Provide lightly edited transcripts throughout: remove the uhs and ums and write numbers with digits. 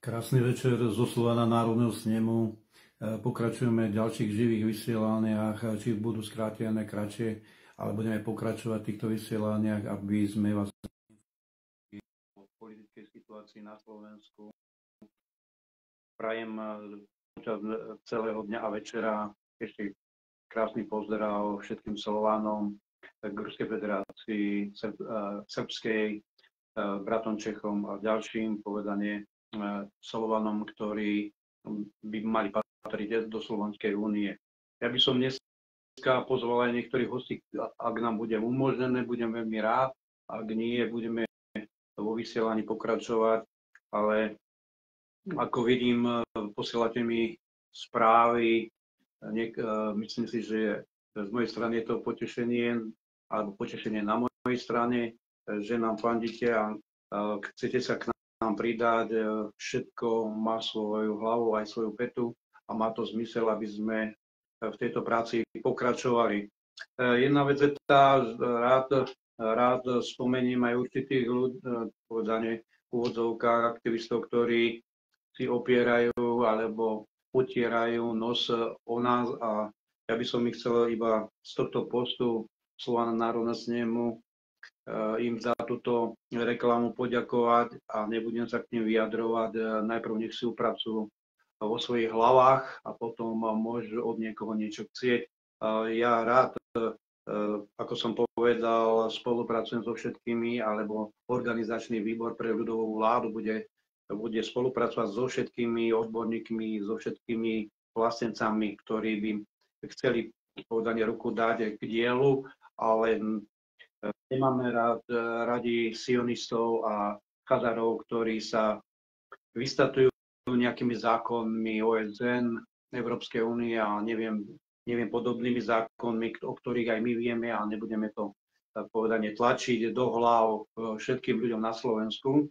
Krásny večer zo Slovana Národného snemu. Pokračujeme v ďalších živých vysielaniach, či budú skrátené, kratšie, ale budeme pokračovať v týchto vysielaniach, aby sme vás o politickej situácii na Slovensku. Prajem počas celého dňa a večera ešte krásny pozdrav všetkým Slovanom k Ruskej federácii, Srbskej, bratom Čechom a ďalším povedanie Slovanom, ktorí by mali patriť do Slovanskej únie. Ja by som dneska pozval aj niektorých hostí, ak nám bude umožnené, budem veľmi rád, ak nie, budeme vo vysielaní pokračovať, ale ako vidím, posielate mi správy, myslím si, že z mojej strany je to potešenie, alebo potešenie na mojej strane, že nám fandíte a chcete sa k nám pridať, všetko má svoju hlavu, aj svoju petu a má to zmysel, aby sme v tejto práci pokračovali. Jedna vec je tá, rád spomeniem aj určitých ľudí, povedane v úvodzovkách aktivistov, ktorí si opierajú alebo utierajú nos o nás a ja by som ich chcel iba z tohto postu Slovana Národného snemu im za túto reklamu poďakovať a nebudem sa k nim vyjadrovať. Najprv nech si upracujú vo svojich hlavách a potom môžu od niekoho niečo chcieť. Ja rád, ako som povedal, spolupracujem so všetkými, alebo organizačný výbor pre ľudovú vládu bude spolupracovať so všetkými odborníkmi, so všetkými vlastencami, ktorí by chceli povedane ruku dať k dielu, ale nemáme radi sionistov a chazarov, ktorí sa vystatujú nejakými zákonmi OSN, Európskej únie a neviem podobnými zákonmi, o ktorých aj my vieme a nebudeme to povedane tlačiť do hlav všetkým ľuďom na Slovensku.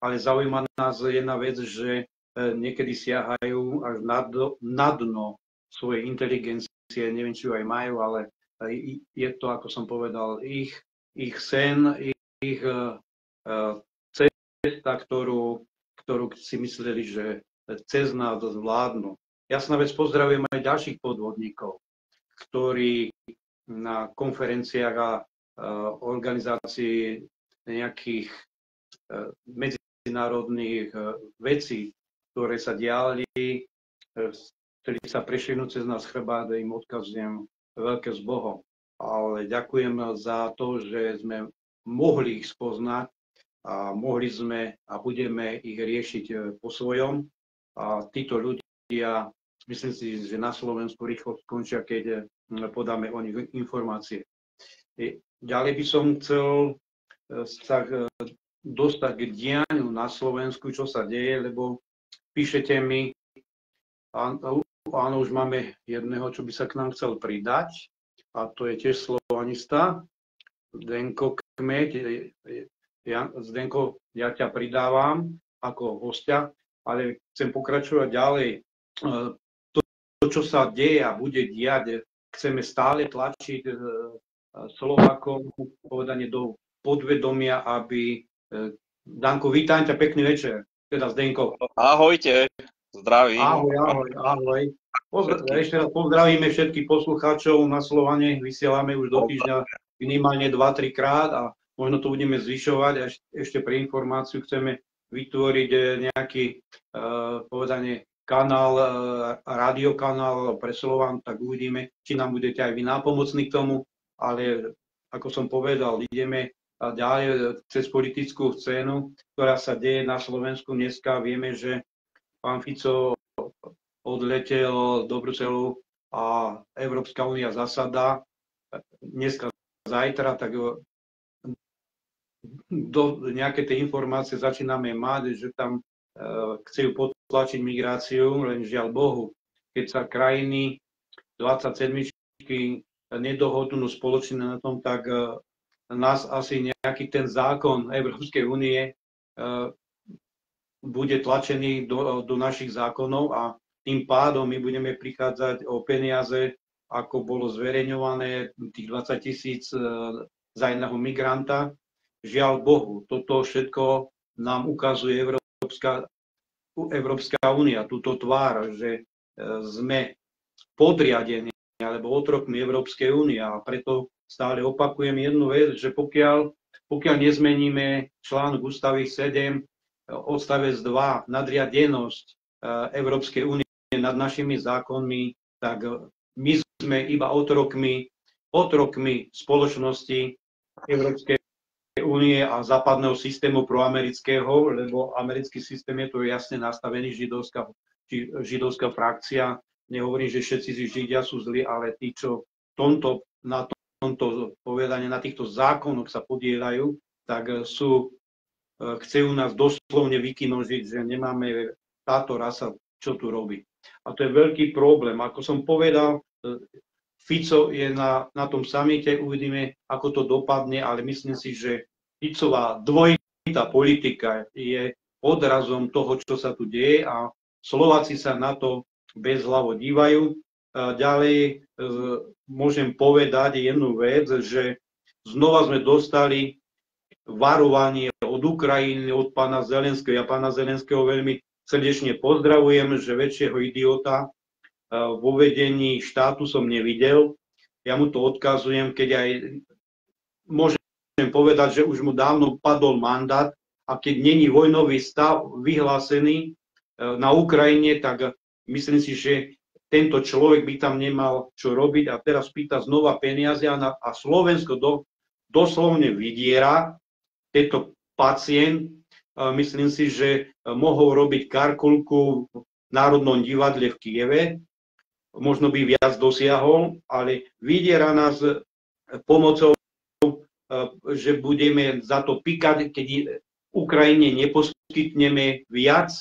Ale zaujíma nás jedna vec, že niekedy siahajú až na dno svojej inteligencie, neviem, či ju aj majú, ale je to, ako som povedal, ich sen, ich cesta, ktorú si mysleli, že cez nás zvládnu. Jasná vec, pozdravujem aj ďalších podvodníkov, ktorí na konferenciách a organizácii nejakých medzinárodných vecí, ktoré sa diali, ktorí sa prešli cez nás chrbát, im odkazujem veľké s Bohom. Ale ďakujem za to, že sme mohli ich spoznať a mohli sme a budeme ich riešiť po svojom. A títo ľudia, myslím si, že na Slovensku rýchlo skončia, keď podáme o nich informácie. Ďalej by som chcel sa dostať k dianiu na Slovensku, čo sa deje, lebo píšete mi, áno, už máme jedného, čo by sa k nám chcel pridať, a to je tiež slovanista, Zdenko Kmeď. Zdenko, ja ťa pridávam ako hostia, ale chcem pokračovať ďalej. To, čo sa deje a bude diať, chceme stále tlačiť Slovákov povedanie do podvedomia, aby... Danko, vítam ťa, pekný večer. Teda Zdenko. Ahojte, zdravím. Ahoj. Ešte raz pozdravíme všetkých poslucháčov na Slovane. Vysielame už do týždňa minimálne 2-3 krát a možno to budeme zvyšovať. Ešte pre informáciu chceme vytvoriť nejaký povedanie kanál, radiokanál pre Slovan, tak uvidíme, či nám budete aj vy nápomocní k tomu, ale ako som povedal, ideme ďalej cez politickú scénu, ktorá sa deje na Slovensku dneska. Vieme, že pán Fico odletel do Bruselu a Európska únia zasadá dneska, zajtra, tak do nejaké tie informácie začíname mať, že tam chcú potlačiť migráciu, len žiaľ Bohu, keď sa krajiny 27 nedohodnú spoločne na tom, tak nás asi nejaký ten zákon Európskej únie bude tlačený do našich zákonov a tým pádom my budeme prichádzať o peniaze, ako bolo zverejňované, tých 20 000 za jedného migranta. Žiaľ Bohu, toto všetko nám ukazuje Európska Európska únia, túto tvár, že sme podriadení alebo otrokmi Európskej únie. A preto stále opakujem jednu vec, že pokiaľ nezmeníme článok ústavy 7, odstavec 2, nadriadenosť Európskej únie nad našimi zákonmi, tak my sme iba otrokmi spoločnosti Európskej únie a západného systému proamerického, lebo americký systém je tu jasne nastavený, židovská frakcia. Nehovorím, že všetci Židia sú zlí, ale tí, čo na tomto povedaní, na týchto zákonoch sa podielajú, tak chcú nás doslovne vykinožiť, že nemáme táto rasa, čo tu robí. A to je veľký problém. Ako som povedal, Fico je na tom samite, uvidíme, ako to dopadne, ale myslím si, že Ficová dvojitá politika je odrazom toho, čo sa tu deje a Slováci sa na to bezhlavo dívajú. Ďalej môžem povedať jednu vec, že znova sme dostali varovanie od Ukrajiny, od pána Zelenského. Ja pána Zelenského veľmi srdečne pozdravujem, že väčšieho idiota vo vedení štátu som nevidel. Ja mu to odkazujem, keď aj môžem povedať, že už mu dávno padol mandát a keď není vojnový stav vyhlásený na Ukrajine, tak myslím si, že tento človek by tam nemal čo robiť a teraz pýta znova peniaze a Slovensko doslovne vydiera tento pacient. Myslím si, že mohol robiť karkulku v Národnom divadle v Kieve, možno by viac dosiahol, ale vydiera nás pomocou, že budeme za to pikať, keď Ukrajine neposkytneme viac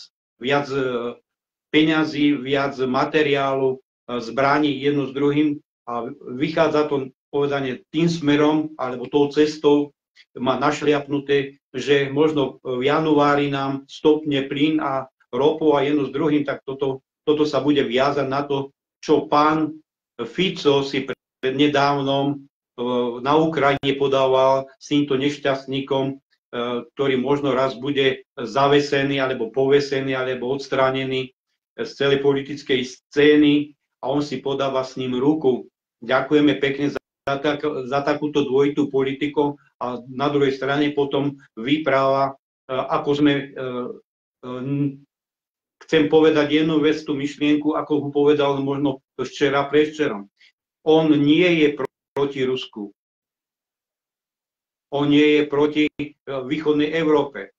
peňazí, viac materiálu, zbraní jedno s druhým a vychádza to povedanie tým smerom alebo tou cestou má našliapnuté, že možno v januári nám stopne plyn a ropu a jedno s druhým, tak toto sa bude viazať na to, čo pán Fico si prednedávnom na Ukrajine podával s týmto nešťastníkom, ktorý možno raz bude zavesený alebo povesený alebo odstránený z celej politickej scény a on si podáva s ním ruku. Ďakujeme pekne za takúto dvojitú politiku a na druhej strane potom vypráva, ako sme, chcem povedať jednu vec, tú myšlienku, ako ho povedal možno včera, predvčerom. On nie je proti Rusku. On nie je proti východnej Európe.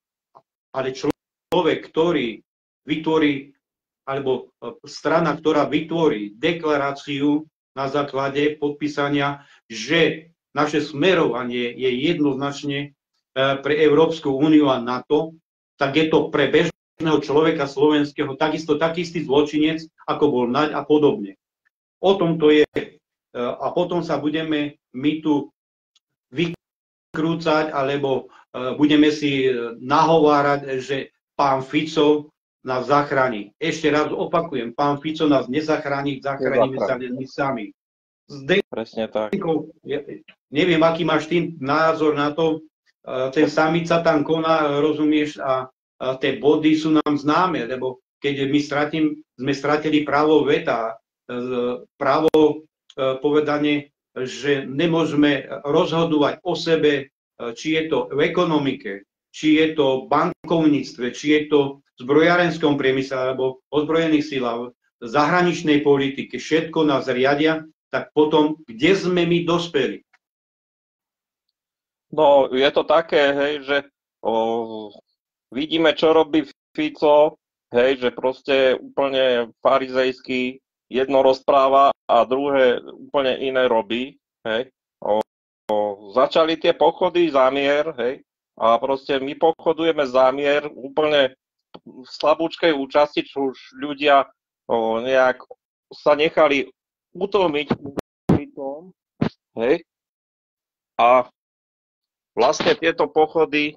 Ale človek, ktorý vytvorí alebo strana, ktorá vytvorí deklaráciu na základe podpísania, že naše smerovanie je jednoznačne pre Európsku úniu a NATO, tak je to pre bežného človeka slovenského takisto taký istý zločinec, ako bol Naď a podobne. O tom to je. A potom sa budeme my tu vykrúcať, alebo budeme si nahovárať, že pán Fico nás zachráni. Ešte raz opakujem, pán Fico nás nezachráni, zachránime sa my sami. Presne tak. Neviem, aký máš ty názor na to. Ten summit sa tam koná, rozumieš, a tie body sú nám známe, lebo keď sme stratili právo veta, právo povedanie, že nemôžeme rozhodovať o sebe, či je to v ekonomike, či je to v bankovníctve, či je to v zbrojárenskom priemysle alebo ozbrojených silách, v zahraničnej politike, všetko nás riadia, tak potom, kde sme my dospeli? No, je to také, hej, že vidíme, čo robí Fico, hej, že proste úplne farizejský, jedno rozpráva a druhé úplne iné robí, hej. Začali tie pochody za mier, hej, a proste my pochodujeme za mier úplne v slabúčkej účasti, čo už ľudia nejak sa nechali utlmiť, hej. A vlastne tieto pochody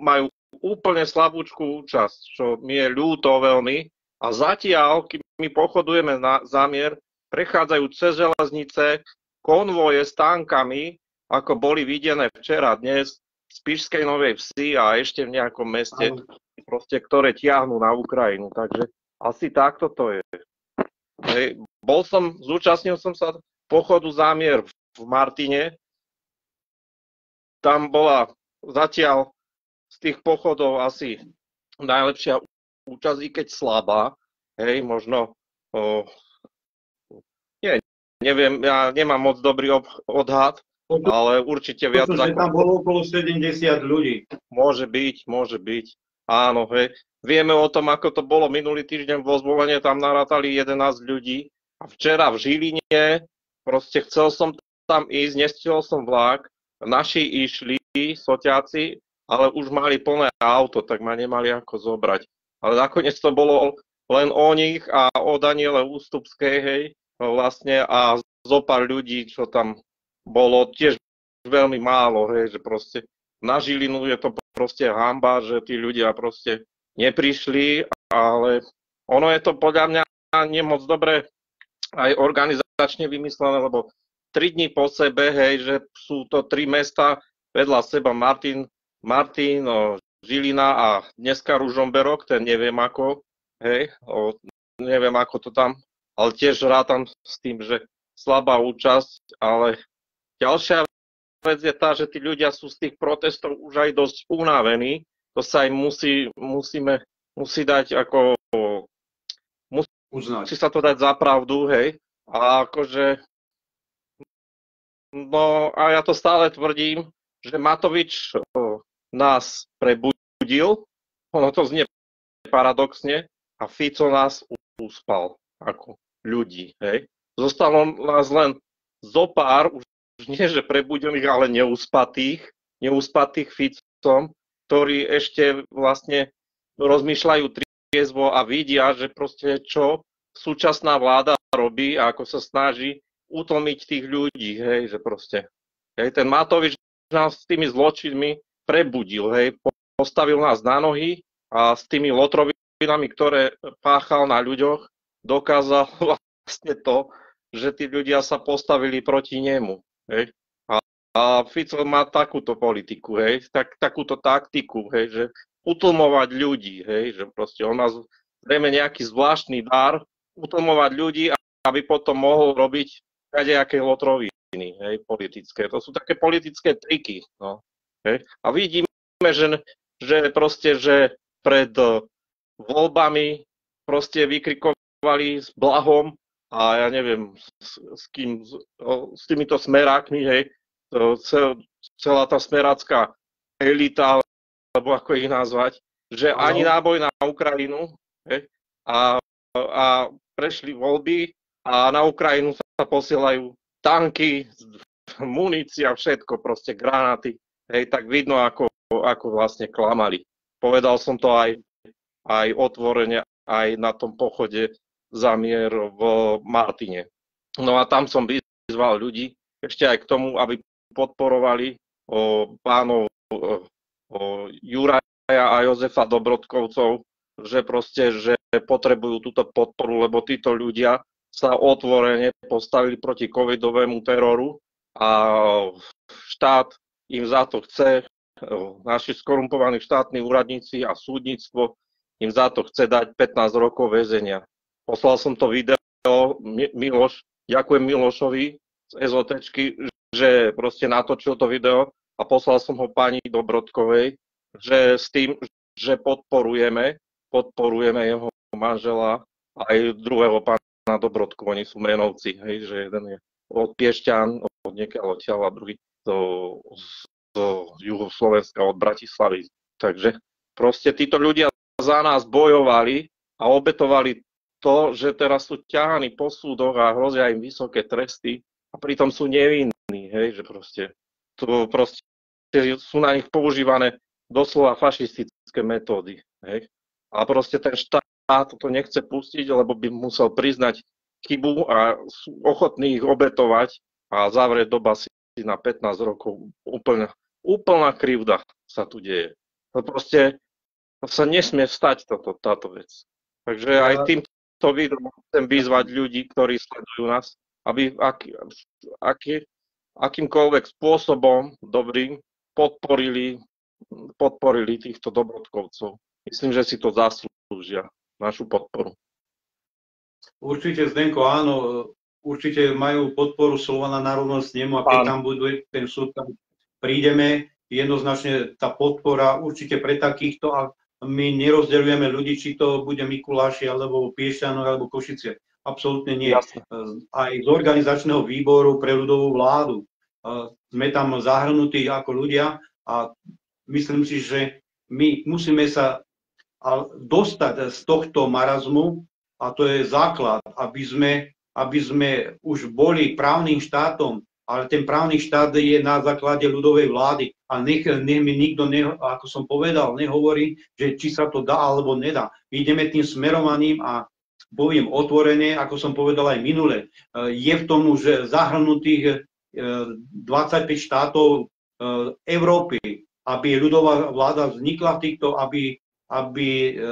majú úplne slabúčkú účasť, čo mi je ľúto veľmi. A zatiaľ, keď my pochodujeme za mier, prechádzajú cez železnice konvoje s tankami, ako boli videné včera, dnes v Spišskej Novej Vsi a ešte v nejakom meste. proste, ktoré tiahnu na Ukrajinu. Takže asi takto to je. Hej. Zúčastnil som sa pochodu Zámier v Martine. Tam bola zatiaľ z tých pochodov asi najlepšia účasť, i keď slabá. Hej, možno, neviem, ja nemám moc dobrý odhad, ale určite viac ako... Tam bolo okolo 70 ľudí. Môže byť. Áno, hej. Vieme o tom, ako to bolo minulý týždeň vo Zvolenie, tam narátali 11 ľudí. A včera v Žiline, proste chcel som tam ísť, nestihol som vlak, naši išli, soťáci, ale už mali plné auto, tak ma nemali ako zobrať. Ale nakoniec to bolo len o nich a o Daniele Ústupskej, hej, vlastne, a zo pár ľudí, čo tam bolo, tiež veľmi málo, hej, že proste na Žilinu je to proste hanba, že tí ľudia proste neprišli, ale ono je to podľa mňa nemoc dobre aj organizačne vymyslené, lebo 3 dní po sebe, hej, že sú to 3 mesta vedľa seba, Martin, Žilina a dneska Ružomberok, ten neviem ako, hej, neviem ako to tam, ale tiež rátam s tým, že slabá účasť, ale ďalšia vec je tá, že tí ľudia sú z tých protestov už aj dosť unavení. To sa im musí dať ako... Musí sa to dať za pravdu, hej. A akože... No a ja to stále tvrdím, že Matovič nás prebudil, ono to znie paradoxne, a Fico nás uspal ako ľudí, hej. Zostalo nás len zopár, už nie že prebudených, ale neuspatých Ficom, ktorí ešte vlastne rozmýšľajú triezvo a vidia, že proste čo súčasná vláda robí a ako sa snaží utlmiť tých ľudí, hej, že proste. Hej, ten Matovič nás s tými zločinmi prebudil, hej, postavil nás na nohy a s tými lotrovinami, ktoré páchal na ľuďoch, dokázal vlastne to, že tí ľudia sa postavili proti nemu. Hej. A Fico má takúto politiku, hej, takúto taktiku, hej, že utlmovať ľudí, hej, že proste on má zrejme nejaký zvláštny dar utlmovať ľudí, aby potom mohol robiť kadejaké lotroviny, hej, politické. To sú také politické triky, no, hej. A vidíme, že proste, že pred voľbami proste vykrikovali s Blahom a ja neviem, s týmito smerákmi, hej, celá tá smerácká elita, alebo ako ich nazvať, že ani náboj na Ukrajinu, hej, a prešli voľby a na Ukrajinu sa posielajú tanky, munícia, všetko, proste granáty, hej, tak vidno, ako vlastne klamali. Povedal som to aj otvorene, aj na tom pochode Zámier v Martine. No a tam som vyzval ľudí ešte aj k tomu, aby podporovali pánov Juraja a Jozefa Dobrodkovcov, že proste, že potrebujú túto podporu, lebo títo ľudia sa otvorene postavili proti covidovému teroru a štát im za to chce, naši skorumpovaní štátni úradníci a súdnictvo im za to chce dať 15 rokov väzenia. Poslal som to video, ďakujem Milošovi z SOTčky, že proste natočil to video a poslal som ho pani Dobrodkovej, že s tým, že podporujeme jeho manžela aj druhého pána Dobrodku, oni sú menovci, hej, že jeden je od Piešťan, od niekiaľ odtiaľ a druhý z Juhoslovenska, od Bratislavy. Takže proste títo ľudia za nás bojovali a obetovali to, že teraz sú ťahaní po súdoch a hrozia im vysoké tresty a pritom sú nevinní, hej, že proste sú na nich používané doslova fašistické metódy, hej. A proste ten štát to nechce pustiť, lebo by musel priznať chybu a sú ochotní ich obetovať a zavrieť do basy na 15 rokov. Úplná krivda sa tu deje. To proste sa nesmie stať táto vec. Takže aj týmto videom chcem vyzvať ľudí, ktorí sledujú nás, aby akýmkoľvek spôsobom dobrým podporili týchto Dobrodkovcov. Myslím, že si to zaslúžia, našu podporu. Určite, Zdenko, áno, určite majú podporu Slovana národného snemu a keď tam bude ten súd, tam prídeme, jednoznačne tá podpora určite pre takýchto a my nerozdeľujeme ľudí, či to bude Mikuláši, alebo Piešťanov, alebo Košice. Absolútne nie. Jasne. Aj z organizačného výboru pre ľudovú vládu sme tam zahrnutí ako ľudia a myslím si, že my musíme sa dostať z tohto marazmu a to je základ, aby sme už boli právnym štátom, ale ten právny štát je na základe ľudovej vlády a nech mi nikto, ako som povedal, nehovorí, že či sa to dá alebo nedá. Ideme tým smerovaním a poviem otvorene, ako som povedal aj minule, je v tom už zahrnutých 25 štátov Európy, aby ľudová vláda vznikla v týchto, aby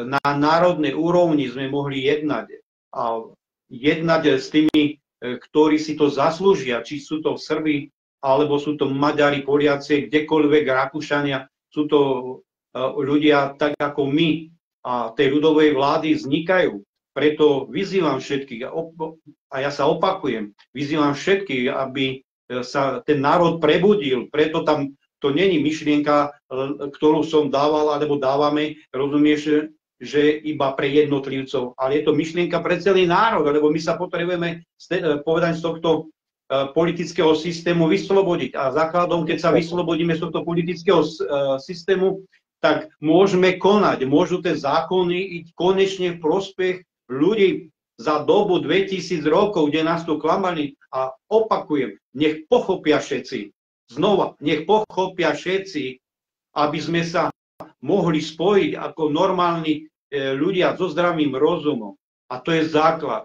na národnej úrovni sme mohli jednať a jednať s tými, ktorí si to zaslúžia, či sú to Srbi, alebo sú to Maďari, Poliaci, kdekoľvek, Rakúšania, sú to ľudia tak ako my a tej ľudovej vlády vznikajú. Preto vyzývam všetkých, a ja sa opakujem, vyzývam všetkých, aby sa ten národ prebudil, preto tam to není myšlienka, ktorú som dával, alebo dávame, rozumieš, že iba pre jednotlivcov, ale je to myšlienka pre celý národ, lebo my sa potrebujeme povedať z tohto politického systému vyslobodiť. A základom, keď sa vyslobodíme z tohto politického systému, tak môžeme konať, môžu tie zákony ísť konečne v prospech ľudí za dobu 2000 rokov, kde nás tu klamali. A opakujem, nech pochopia všetci, znova, nech pochopia všetci, aby sme sa mohli spojiť ako normálni ľudia so zdravým rozumom. A to je základ.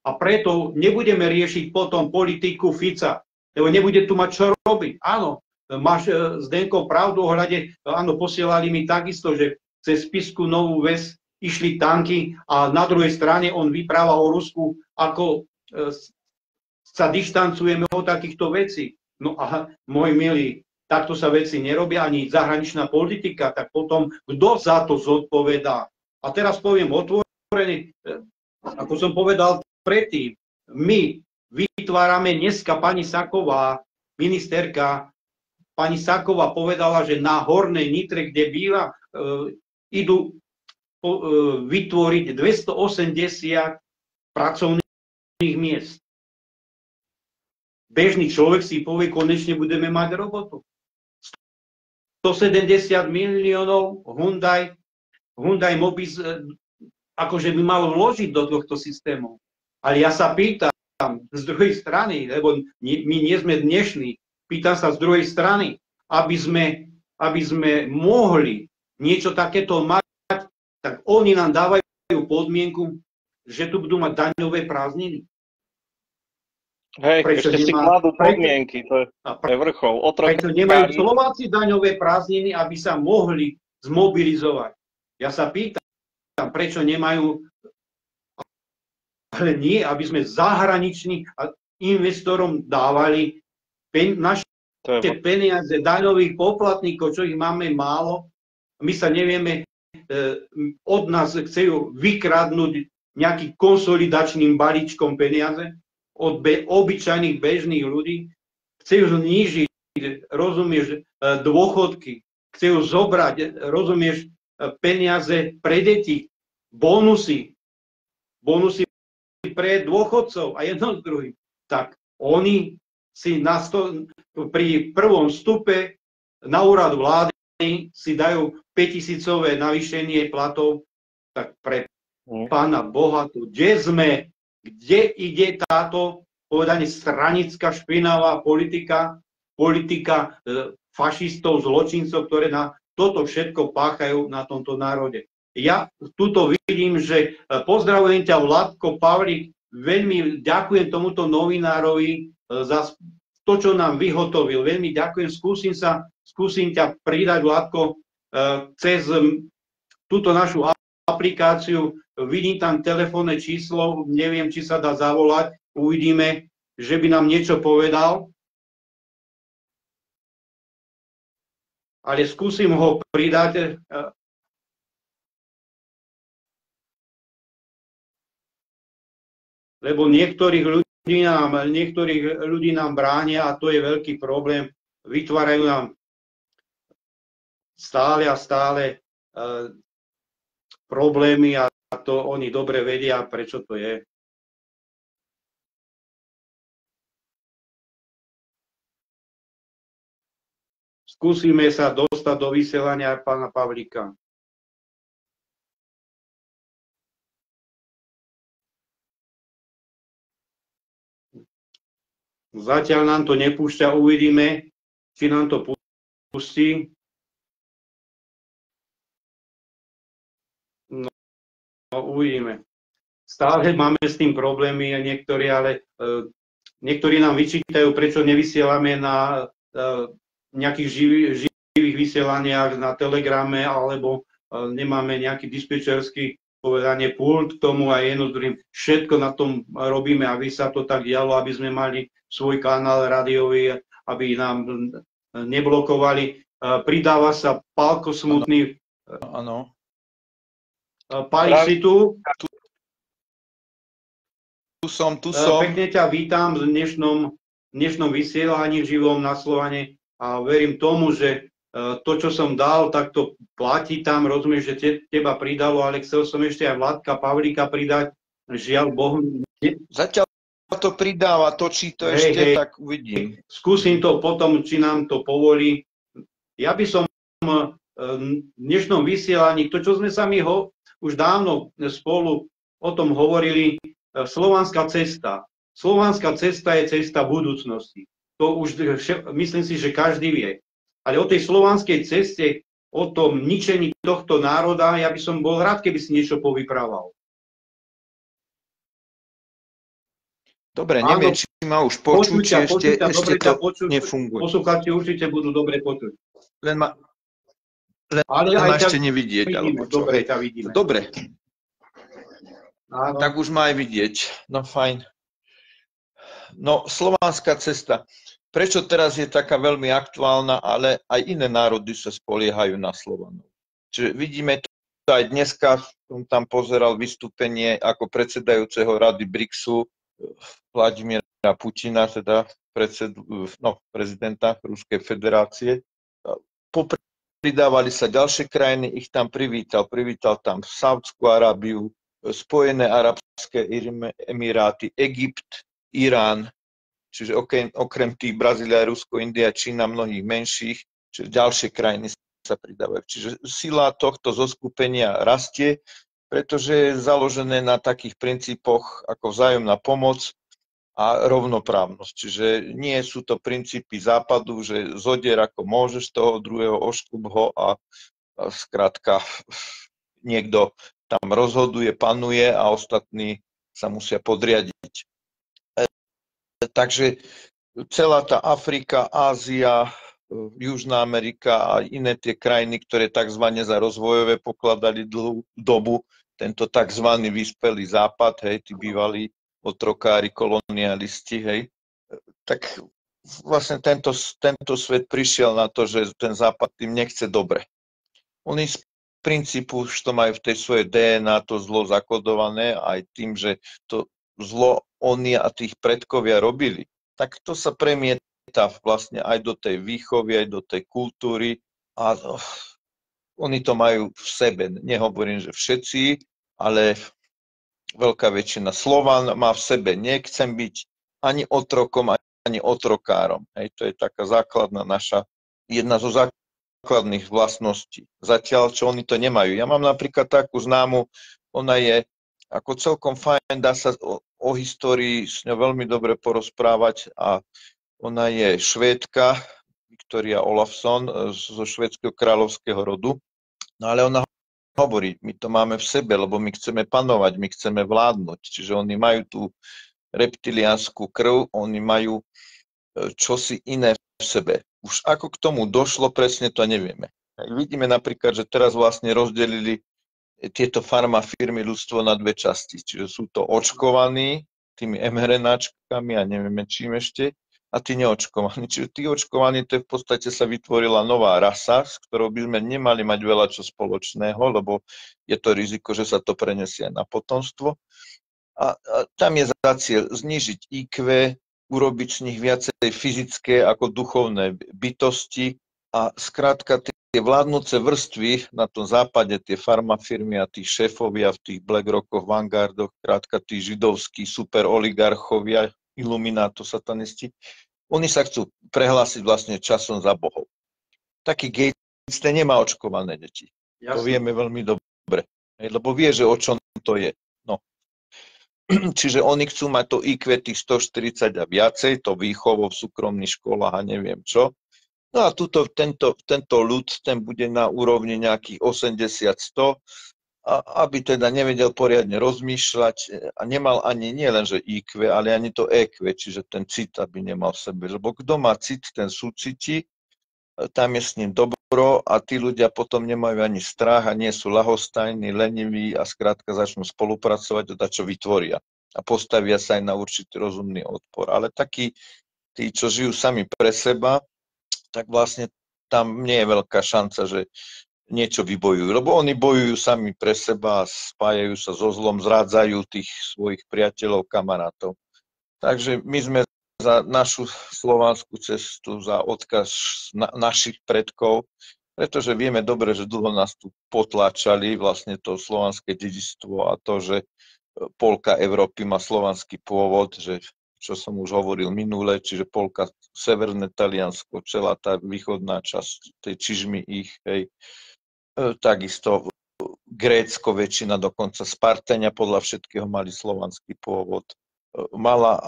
A preto nebudeme riešiť potom politiku Fica, lebo nebude tu mať čo robiť. Áno, máš, Zdenko, pravdu ohľade, áno, posielali mi takisto, že cez Spisku Novú Ves išli tanky a na druhej strane on vypráva o Rusku, ako sa dištancujeme od takýchto vecí. No a môj milý, takto sa veci nerobia, ani zahraničná politika, tak potom kto za to zodpovedá? A teraz poviem otvorene, ako som povedal predtým, my vytvárame dneska pani Saková, ministerka, pani Saková povedala, že na Hornej Nitre, kde býva, idú vytvoriť 280 pracovných miest. Bežný človek si povie, konečne budeme mať robotu. 170 miliónov Hyundai Mobis akože by malo vložiť do tohto systému. Ale ja sa pýtam z druhej strany, lebo my nie sme dnešní, pýtam sa z druhej strany, aby sme mohli niečo takéto mať, tak oni nám dávajú podmienku, že tu budú mať daňové prázdniny. Hej, prečo ešte si kladú podmienky, to je vrchol. Prečo nemajú Slováci daňové prázdniny, aby sa mohli zmobilizovať? Ja sa pýtam, prečo nemajú, ale nie, aby sme zahraničným investorom dávali naše peniaze daňových poplatníkov, čo ich máme málo. My sa nevieme, od nás chcú vykradnúť nejakým konsolidačným balíčkom peniaze od obyčajných bežných ľudí. Chcú znížiť, rozumieš, dôchodky. Chcú zobrať, rozumieš, peniaze pre deti, bonusy pre dôchodcov a jedno z druhým. Tak oni si pri prvom vstupe na úrad vlády si dajú 5000-ové navýšenie platov, tak pre Pána Boha, tu kde sme, kde ide táto povedanie stranická špinavá politika fašistov, zločincov, ktoré na toto všetko páchajú na tomto národe. Ja tuto vidím, že pozdravujem ťa, Vládko Pavlík, veľmi ďakujem tomuto novinárovi za to, čo nám vyhotovil. Veľmi ďakujem, skúsim ťa pridať, Vládko, cez túto našu aplikáciu. Vidím tam telefónne číslo, neviem, či sa dá zavolať, uvidíme, že by nám niečo povedal. Ale skúsim ho pridať. lebo niektorých ľudí nám bránia a to je veľký problém. Vytvárajú nám stále a stále problémy a to oni dobre vedia, prečo to je. Skúsime sa dostať do vysielania pána Pavlíka. Zatiaľ nám to nepúšťa, uvidíme, či nám to pustí. No, uvidíme. Stále máme s tým problémy niektorí, ale niektorí nám vyčítajú, prečo nevysielame na nejakých živých vysielaniach na Telegrame, alebo nemáme nejaký dispečerský povedanie pult k tomu a jednoduchým. Všetko na tom robíme, aby sa to tak dialo, aby sme mali svoj kanál rádiový, aby nám neblokovali. Pridáva sa Pálko Smutný. Áno. Pali si tu? Tu som. Pekne ťa vítam v dnešnom vysielaní v živom na Slovane a verím tomu, že to, čo som dal, tak to platí tam. Rozumieš, že teba pridalo, ale chcel som ešte aj Vladka Pavlíka pridať. Žiaľ Bohu. Zatiaľ to pridáva, točí to ešte, tak uvidím. Skúsim to potom, či nám to povolí. Ja by som v dnešnom vysielaní, to, čo sme sa my už dávno spolu o tom hovorili, Slovanská cesta. Slovanská cesta je cesta budúcnosti. To už myslím si, že každý vie. Ale o tej slovanskej ceste, o tom ničení tohto národa, ja by som bol rád, keby si niečo povyprával. Dobre, neviem, či ma už počuť, či ešte to nefunguje. Poslucháči určite budú dobre počuť. Len ma ešte nevidieť. Dobre, ťa vidíme. Dobre. Áno. Tak už ma aj vidieť. No fajn. No, slovanská cesta. Prečo teraz je taká veľmi aktuálna, ale aj iné národy sa spoliehajú na Slovanov. Čiže vidíme to aj dneska, som tam pozeral vystúpenie ako predsedajúceho Rady BRICSu Vladimíra Putina, teda prezidenta Ruskej federácie. Pridávali sa ďalšie krajiny, ich tam privítal tam Saúdskú Arábiu, Spojené arabské emiráty, Egypt, Irán, čiže okrem tých Brazília, Rusko, India, Čína, mnohých menších, čiže ďalšie krajiny sa pridávajú. Čiže sila tohto zoskupenia rastie, pretože je založené na takých princípoch ako vzájomná pomoc a rovnoprávnosť. Čiže nie sú to princípy západu, že zodier ako môžeš toho druhého, oškup ho a skrátka niekto tam rozhoduje, panuje a ostatní sa musia podriadiť. Takže celá tá Afrika, Ázia, Južná Amerika a iné tie krajiny, ktoré tzv. Za rozvojové pokladali dlhú dobu, tento tzv. Vyspelý západ, hej, tí bývalí otrokári, kolonialisti, hej, tak vlastne tento svet prišiel na to, že ten západ tým nechce dobre. Oni z princípu, že to majú v tej svojej DNA to zlo zakodované, aj tým, že to zlo oni a tých predkovia robili, tak to sa premieta vlastne aj do tej výchovy, aj do tej kultúry a oni to majú v sebe. Nehovorím, že všetci, ale veľká väčšina Slovan má v sebe. Nechcem byť ani otrokom, ani otrokárom. Hej, to je taká základná naša, jedna zo základných vlastností. Zatiaľ, čo oni to nemajú. Ja mám napríklad takú známu, ona je ako celkom fajn, dá sa o histórii s ňou veľmi dobre porozprávať a ona je Švédka, Viktoria Olafsson zo švédskeho kráľovského rodu, no ale ona hovorí, my to máme v sebe, lebo my chceme panovať, my chceme vládnuť, čiže oni majú tú reptiliánsku krv, oni majú čosi iné v sebe. Už ako k tomu došlo, presne to nevieme. Vidíme napríklad, že teraz vlastne rozdelili tieto farmafirmy ľudstvo na dve časti. Čiže sú to očkovaní tými mRNAčkami a nevieme čím ešte, a tí neočkovaní. Čiže tí očkovaní, to je v podstate sa vytvorila nová rasa, s ktorou by sme nemali mať veľa čo spoločného, lebo je to riziko, že sa to prenesie na potomstvo. A tam je za cieľ znižiť IQ, urobiť z nich viacej fyzické ako duchovné bytosti a skrátka tie vládnúce vrstvy na tom západe, tie farmafirmy a tí šéfovia v tých BlackRockoch, Vanguardoch, skrátka tí židovskí superoligarchovia, ilumináto satanisti, oni sa chcú prehlásiť vlastne časom za bohov. Taký Gates ten nemá očkované deti. Jasne. To vieme veľmi dobre, lebo vie, že o čom to je. No. Čiže oni chcú mať to IQ tých 140 a viacej, to výchovo v súkromných školách a neviem čo. No a tento ľud, ten bude na úrovni nejakých 80-100, aby teda nevedel poriadne rozmýšľať a nemal ani nie len, že IQ, ale ani to EQ, čiže ten cit, aby nemal v sebe. Lebo kto má cit, ten súciti, tam je s ním dobro a tí ľudia potom nemajú ani strach a nie sú ľahostajní, leniví a skrátka začnú spolupracovať a čo vytvoria. A postavia sa aj na určitý rozumný odpor. Ale takí, tí, čo žijú sami pre seba, tak vlastne tam nie je veľká šanca, že niečo vybojujú, lebo oni bojujú sami pre seba, spájajú sa so zlom, zrádzajú tých svojich priateľov, kamarátov. Takže my sme za našu slovanskú cestu, za odkaz našich predkov, pretože vieme dobre, že dlho nás tu potláčali, vlastne to slovanské dedičstvo a to, že polka Európy má slovanský pôvod, že čo som už hovoril minule, čiže polka severné Taliansko, celá tá východná časť tej čižmy ich, hej, takisto Grécko, väčšina dokonca Spartania podľa všetkého mali slovanský pôvod. Malá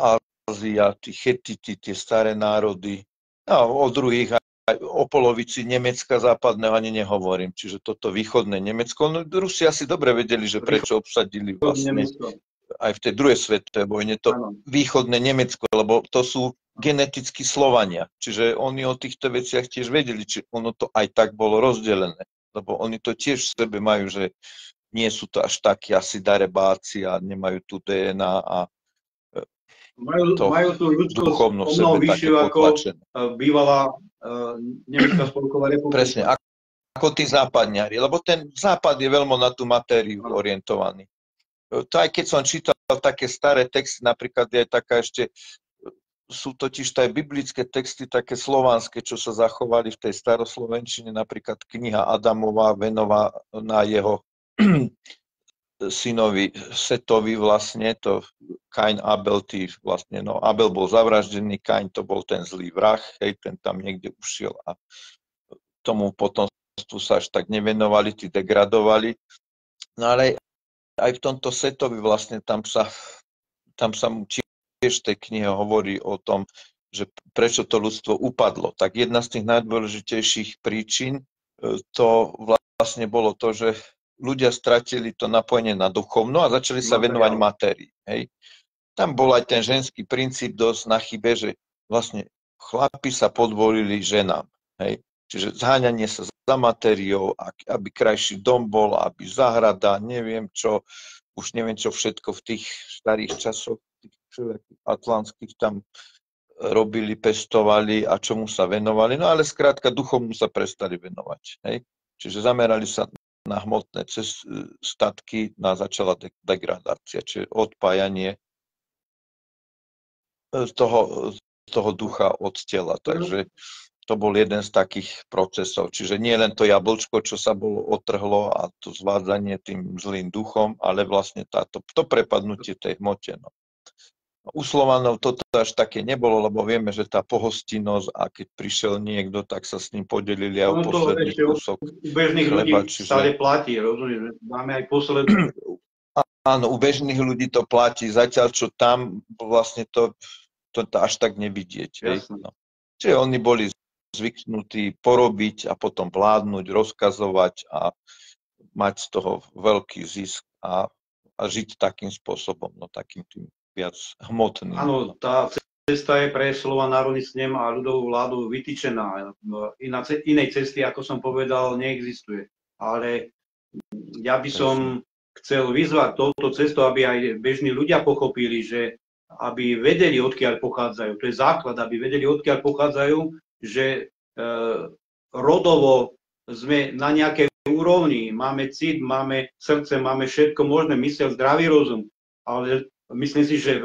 Ázia, tí Chetiti, tie staré národy, a o druhých aj o polovici Nemecka západného ani nehovorím. Čiže toto východné Nemecko, no Rusi asi dobre vedeli, že prečo obsadili vlastne aj v tej druhej svetovej vojne to východné Nemecko, lebo to sú genetickí Slovania. Čiže oni o týchto veciach tiež vedeli, či ono to aj tak bolo rozdelené. Lebo oni to tiež v sebe majú, že nie sú to až takí asi darebáci a nemajú tu DNA a majú tú ľudskosť o mnoho vyššiu ako bývalá Nemecká spolková republika. Presne, ako tí západňari, lebo ten západ je veľmi na tú matériu orientovaný. To aj keď som čítal také staré texty, napríklad je taká ešte, sú totiž aj biblické texty také slovanské, čo sa zachovali v tej staroslovenčine, napríklad kniha Adamová venovaná na jeho synovi Setovi vlastne, to Kain Abel, vlastne, no Abel bol zavraždený, Kain to bol ten zlý vrah, hej, ten tam niekde ušiel a tomu potomstvu sa až tak nevenovali, tí degradovali. No ale aj v tomto Setovi vlastne tam sa mu tiež v tej knihe hovorí o tom, že prečo to ľudstvo upadlo. Tak jedna z tých najdôležitejších príčin to vlastne bolo to, že ľudia stratili to napojenie na duchovno a začali sa venovať matérii. Hej. Tam bol aj ten ženský princíp dosť na chybe, že vlastne chlapi sa podvolili ženám. Hej. Čiže zháňanie sa za matériou, aby krajší dom bol, aby záhrada, neviem čo, už neviem čo všetko v tých starých časoch, tých atlantských tam robili, pestovali a čomu sa venovali. No ale skrátka duchovnu sa prestali venovať. Hej. Čiže zamerali sa na hmotné statky, začala degradácia, čiže odpájanie toho ducha od tela. Takže to bol jeden z takých procesov. Čiže nie len to jablčko, čo sa bolo otrhlo a to zvádzanie tým zlým duchom, ale vlastne to prepadnutie tej hmote. No. U Slovanov toto až také nebolo, lebo vieme, že tá pohostinnosť a keď prišiel niekto, tak sa s ním podelili aj o posledný kúsok u bežných chleba. Ľudí stále platí, rozumieš? Máme aj posledný. Áno, u bežných ľudí to platí, zatiaľ čo tam vlastne to až tak nevidieť. No. Čiže oni boli zvyknutí porobiť a potom vládnuť, rozkazovať a mať z toho veľký zisk a žiť takým spôsobom, no takým tým viac hmotným. Áno, tá cesta je pre Slovan národný snem a ľudovú vládu vytýčená. Inej cesty, ako som povedal, neexistuje. Ale ja by som chcel vyzvať touto cestou, aby aj bežní ľudia pochopili, že aby vedeli, odkiaľ pochádzajú. To je základ, aby vedeli, odkiaľ pochádzajú, že rodovo sme na nejakej úrovni. Máme cit, máme srdce, máme všetko možné, mysel, zdravý rozum. Ale myslím si, že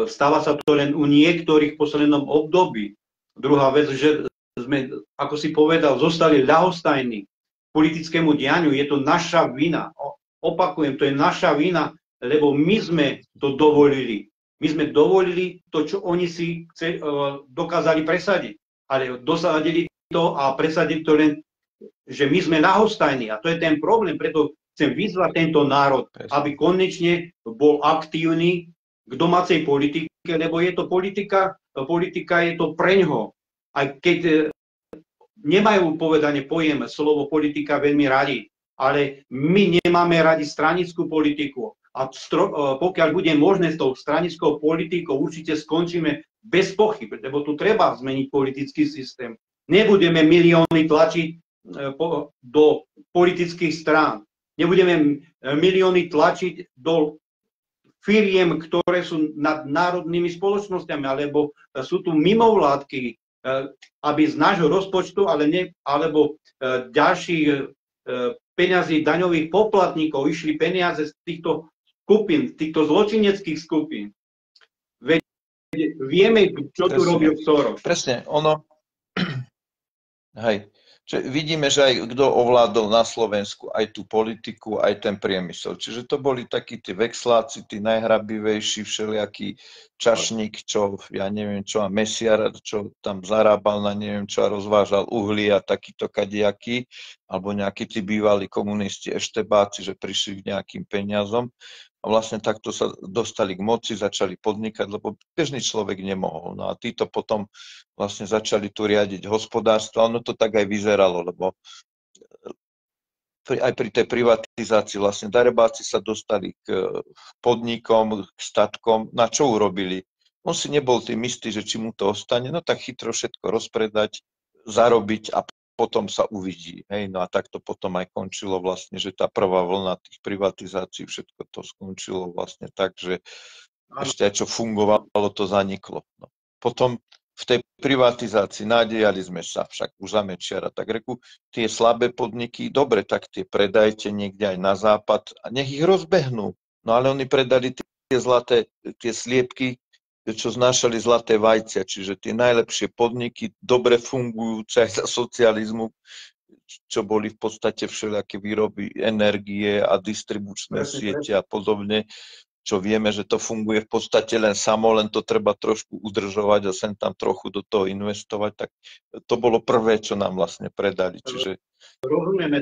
stáva sa to len u niektorých v poslednom období. Druhá vec, že sme, ako si povedal, zostali ľahostajní politickému dianiu. Je to naša vina. Opakujem, to je naša vina, lebo my sme to dovolili. My sme dovolili to, čo oni si dokázali presadiť. Ale dosadili to a presadili to len, že my sme ľahostajní. A to je ten problém. Preto chcem vyzvať tento národ, aby konečne bol aktívny k domácej politike, lebo je to politika je to preňho. Aj keď nemajú povedané pojem slovo politika veľmi radi, ale my nemáme radi stranickú politiku. A pokiaľ bude možné s tou stranickou politikou, určite skončíme bez pochyb, lebo tu treba zmeniť politický systém. Nebudeme milióny tlačiť do politických strán. Nebudeme milióny tlačiť do firiem, ktoré sú nad národnými spoločnosťami, alebo sú tu mimovládky, aby z nášho rozpočtu alebo ďalších peňazí daňových poplatníkov išli peniaze z týchto skupín, týchto zločineckých skupín. Veď vieme, čo tu robil Soros. Presne, ono... Hej. Čiže vidíme, že aj kto ovládol na Slovensku aj tú politiku, aj ten priemysel. Čiže to boli takí tí vexláci, tí najhrabivejší, všelijaký Čašník, čo, ja neviem čo, a Mesiar, čo tam zarábal na neviem čo a rozvážal uhlie a takýto kadejaký, alebo nejakí tí bývalí komunisti, eštebáci, že prišli k nejakým peniazom. A vlastne takto sa dostali k moci, začali podnikať, lebo bežný človek nemohol. No a títo potom vlastne začali tu riadiť hospodárstvo. Ono to tak aj vyzeralo, lebo aj pri tej privatizácii vlastne darebáci sa dostali k podnikom, k statkom. Na čo urobili? On si nebol tým istý, že či mu to ostane, no tak chytro všetko rozpredať, zarobiť a potom sa uvidí. Hej? No a tak to potom aj končilo vlastne, že tá prvá vlna tých privatizácií, všetko to skončilo vlastne tak, že ešte aj čo fungovalo, to zaniklo. No. Potom v tej privatizácii nádejali sme sa však už za Mečiara, tak reku, tie slabé podniky, dobre, tak tie predajte niekde aj na západ a nech ich rozbehnú. No ale oni predali tie zlaté, tie sliepky, čo znášali zlaté vajcia, čiže tie najlepšie podniky, dobre fungujúce aj za socializmu, čo boli v podstate všelijaké výroby energie a distribučné siete a podobne, čo vieme, že to funguje v podstate len samo, len to treba trošku udržovať a sem tam trochu do toho investovať, tak to bolo prvé, čo nám vlastne predali. Čiže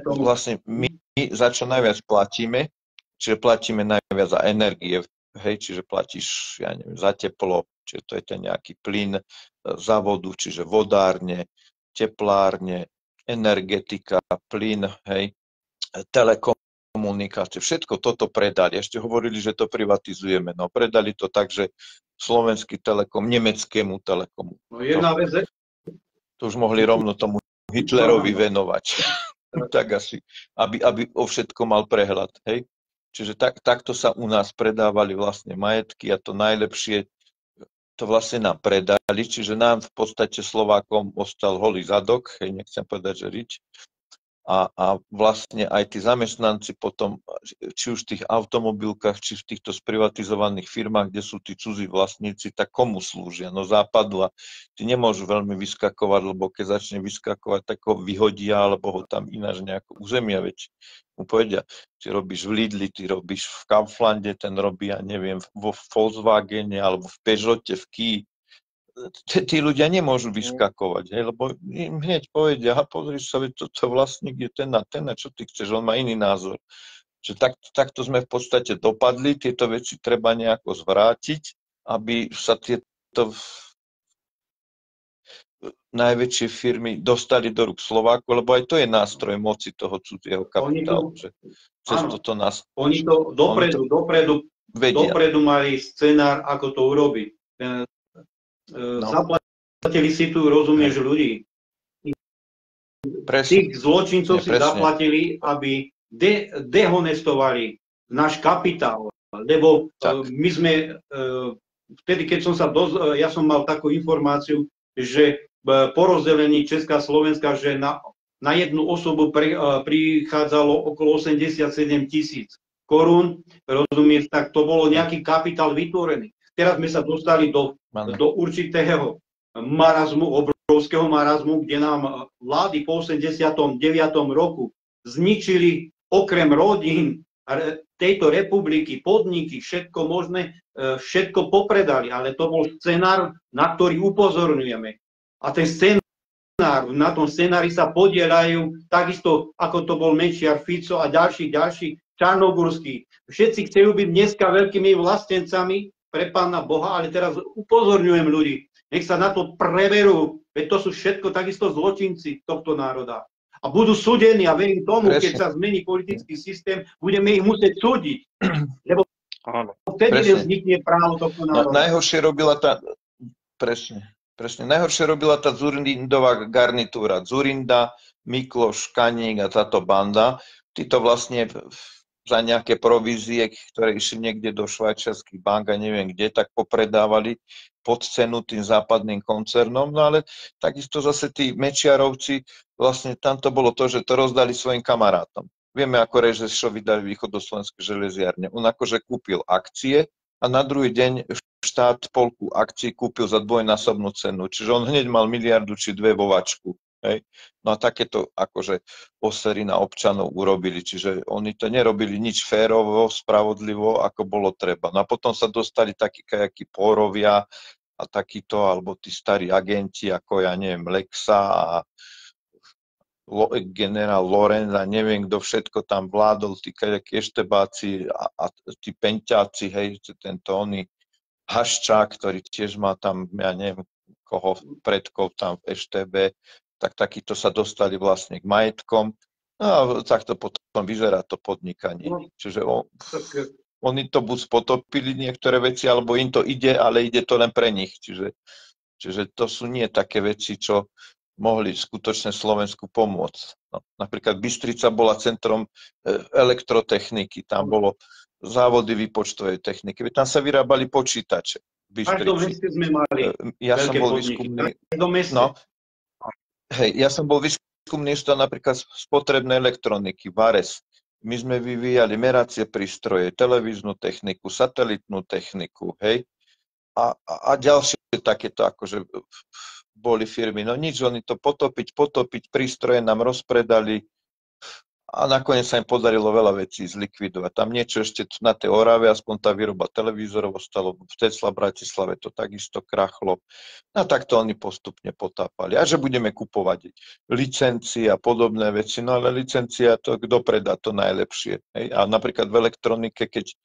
vlastne my za čo najviac platíme, čiže platíme najviac za energie, hej, čiže platíš, ja neviem, za teplo, čiže to je ten nejaký plyn, za vodu, čiže vodárne, teplárne, energetika, plyn, hej, telekomunikácie, všetko toto predali. Ešte hovorili, že to privatizujeme, no predali to tak, že Slovenský Telekom, nemeckému Telekomu. No jedna vec. To už mohli rovno tomu Hitlerovi venovať. Tak asi, aby o všetko mal prehľad, hej. Čiže takto sa u nás predávali vlastne majetky a to najlepšie to vlastne nám predali, čiže nám v podstate Slovákom ostal holý zadok, hej, nechcem povedať, že rič. A vlastne aj tí zamestnanci potom, či už v tých automobilkách, či v týchto sprivatizovaných firmách, kde sú tí cudzí vlastníci, tak komu slúžia? No západu a ty nemôžu veľmi vyskakovať, lebo keď začne vyskakovať, tak ho vyhodia, alebo ho tam ináč nejako uzemia, veď mu povedia, ty robíš v Lidli, ty robíš v Kauflande, ten robí, ja neviem, vo Volkswagene, alebo v Peugeote, v Kia. Tí ľudia nemôžu vyskakovať, hej, lebo im hneď povedia, pozri sa, toto vlastník je ten a čo ty chceš, on má iný názor. Čiže takto sme v podstate dopadli, tieto veci treba nejako zvrátiť, aby sa tieto najväčšie firmy dostali do rúk Slováku, lebo aj to je nástroj moci toho cudzieho kapitálu. Oni to dopredu mali scenár, ako to urobiť. No. Zaplatili si tu, rozumieš, ľudí. Tých zločincov si zaplatili, aby dehonestovali náš kapitál. Lebo my sme, vtedy, keď som ja som mal takú informáciu, že po rozdelení Česká a Slovenska, že na jednu osobu prichádzalo okolo 87 000. korún, rozumieš, tak to bolo nejaký kapitál vytvorený. Teraz sme sa dostali do určitého marazmu, obrovského marazmu, kde nám vlády po 89. roku zničili okrem rodín tejto republiky, podniky, všetko možné, všetko popredali, ale to bol scenár, na ktorý upozorňujeme. A ten scenár, na tom scenári sa podielajú takisto, ako to bol Mečiar, Fico a ďalší, Čarnogurský. Všetci chcú byť dneska veľkými vlastencami pre Pána Boha, ale teraz upozorňujem ľudí, nech sa na to preberú, veď to sú všetko takisto zločinci tohto národa. A budú súdení a verím tomu, keď sa zmení politický systém, budeme ich musieť súdiť. Lebo vtedy nevznikne právo tohto národa. Najhoršie robila tá... Presne. Najhoršie robila tá Dzurindová garnitúra. Dzurinda, Mikloš, Kaník a táto banda. Títo vlastne za nejaké provízie, ktoré išli niekde do švajčiarskych bank a neviem kde, tak popredávali pod cenu tým západným koncernom, no ale takisto zase tí Mečiarovci, vlastne tam to bolo to, že to rozdali svojim kamarátom. Vieme, ako Režešovi dali Východoslovenské železiarne. On akože kúpil akcie a na druhý deň štát polku akcií kúpil za dvojnásobnú cenu. Čiže on hneď mal miliardu či dve vo vačku. Hej. No a takéto akože osery na občanov urobili, čiže oni to nerobili nič férovo, spravodlivo, ako bolo treba. No a potom sa dostali takí kajakí Pórovia a takíto, alebo tí starí agenti, ako ja neviem, Lexa a generál Lorenz a neviem, kto všetko tam vládol, tí kajakí eštebáci a tí penťáci, hej, tento oný Haščák, ktorý tiež má tam, ja neviem, koho predkov tam v EŠTB, tak takíto sa dostali vlastne k majetkom. No a takto potom vyzerá to podnikanie. Čiže oni to buď potopili niektoré veci, alebo im to ide, ale ide to len pre nich. Čiže to sú nie také veci, čo mohli skutočne Slovensku pomôcť. No, napríklad Bystrica bola centrom elektrotechniky, tam bolo závody výpočtovej techniky. Tam sa vyrábali počítače. V Bystrici. Sme mali ja som bol výskumný. No, hej, ja som bol výskumný ústav napríklad spotrebnej elektroniky, VARES. My sme vyvíjali meracie prístroje, televíznu techniku, satelitnú techniku, hej. A ďalšie takéto akože boli firmy. No nič, oni to potopiť, prístroje nám rozpredali a nakoniec sa im podarilo veľa vecí zlikvidovať. Tam niečo ešte na tej Orave, aspoň tá výroba televízorov ostalo, v Tesla Bratislave to takisto krachlo. A takto oni postupne potápali. A že budeme kupovať licencie a podobné veci, no ale licencia to, kto predá to najlepšie. Hej? A napríklad v elektronike, keď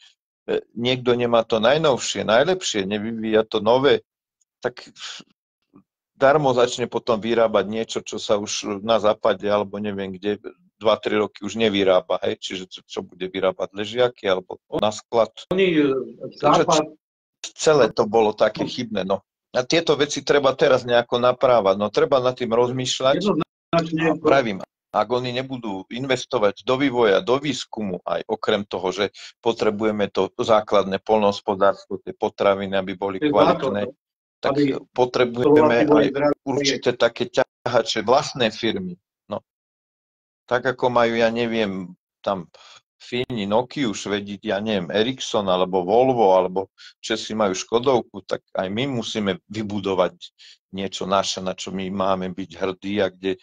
niekto nemá to najnovšie, najlepšie, nevyvíja to nové, tak darmo začne potom vyrábať niečo, čo sa už na západe alebo neviem kde 2-3 roky už nevyrába, hej? Čiže čo bude vyrábať, ležiaky alebo na sklad. Celé to bolo také chybné, no. A tieto veci treba teraz nejako naprávať, no treba nad tým rozmýšľať. Pravím, ak oni nebudú investovať do vývoja, do výskumu, aj okrem toho, že potrebujeme to základné poľnohospodárstvo, tie potraviny, aby boli kvalitné, tak potrebujeme aj určité také ťahače vlastné firmy. No. Tak ako majú, ja neviem, tam Fíni, Nokiu, Švedi, ja neviem, Ericsson alebo Volvo, alebo Česi majú Škodovku, tak aj my musíme vybudovať niečo naše, na čo my máme byť hrdí a kde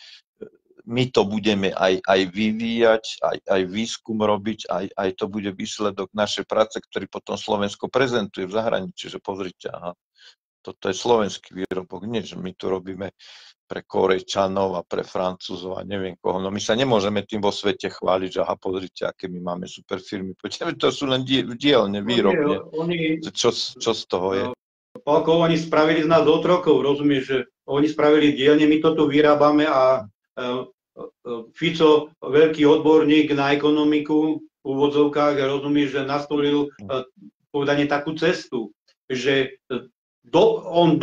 my to budeme aj vyvíjať, aj výskum robiť, aj to bude výsledok našej práce, ktorý potom Slovensko prezentuje v zahraničí, že pozrite, aha, toto je slovenský výrobok, nie, že my tu robíme pre Korejčanov a pre Francúzov a neviem koho. No my sa nemôžeme tým vo svete chváliť, že aha, pozrite, aké my máme super firmy. Počujeme, to sú len dielne, výrobne. Čo z toho je? Pálko, oni spravili z nás otrokov, rozumieš, že oni spravili dielne, my to tu vyrábame a Fico, veľký odborník na ekonomiku v úvodzovkách, rozumieš, že nastolil povedanie takú cestu, že on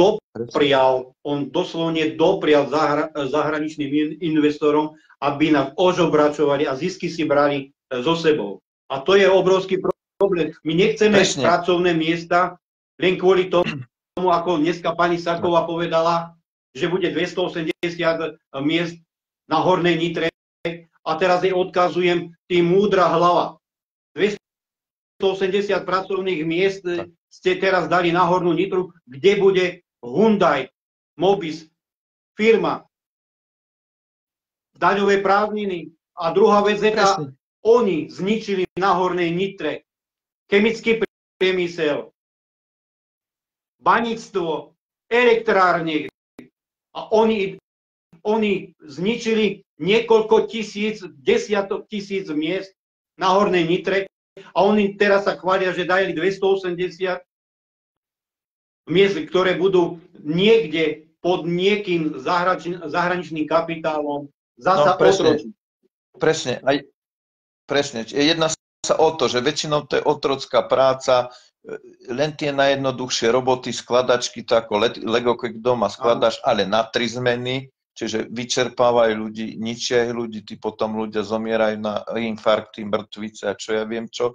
doslovne doprial zahraničným investorom, aby nás ožobračovali a zisky si brali so sebou. A to je obrovský problém. My nechceme pracovné miesta len kvôli tomu, ako dneska pani Saková povedala, že bude 280 miest na Hornej Nitre a teraz jej odkazujem, tým múdra hlava. 280 pracovných miest ste teraz dali na Hornú Nitru, kde bude Hyundai, Mobis, firma, daňové prázdniny. A druhá vec je tá, oni zničili na Hornej Nitre chemický priemysel, baníctvo, elektrárne a oni zničili niekoľko tisíc, desiatok tisíc miest na Hornej Nitre a oni teraz sa chvália, že dali 280 miest, ktoré budú niekde pod niekým zahraničným kapitálom zasa otročiť. Presne. Jedná sa o to, že väčšinou to je otrocká práca, len tie najjednoduchšie roboty, skladačky, to ako Lego, keď doma skladaš, ale na 3 zmeny, čiže vyčerpávajú ľudí, ničia ľudí, potom ľudia zomierajú na infarkty, mŕtvice a čo ja viem čo.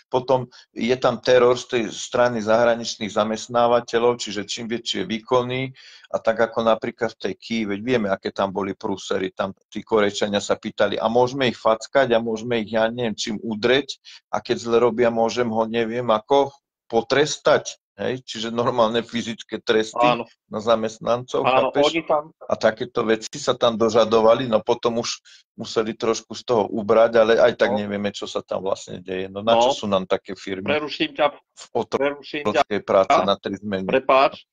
Potom je tam teror z tej strany zahraničných zamestnávateľov, čiže čím väčšie výkony, a tak ako napríklad v tej Kyjeve, veď vieme, aké tam boli prúsery, tam tí Korejčania sa pýtali, a môžeme ich fackať, a môžeme ich, ja neviem, čím udreť, a keď zle robia, môžem ho, neviem, ako potrestať. Hej? Čiže normálne fyzické tresty na zamestnancov, chápeš? A takéto veci sa tam dožadovali, no potom už museli trošku z toho ubrať, ale aj tak nevieme, čo sa tam vlastne deje. No na čo sú nám také firmy? Preruším ťa. V otrockej práce na 3 zmeny. Prepáč,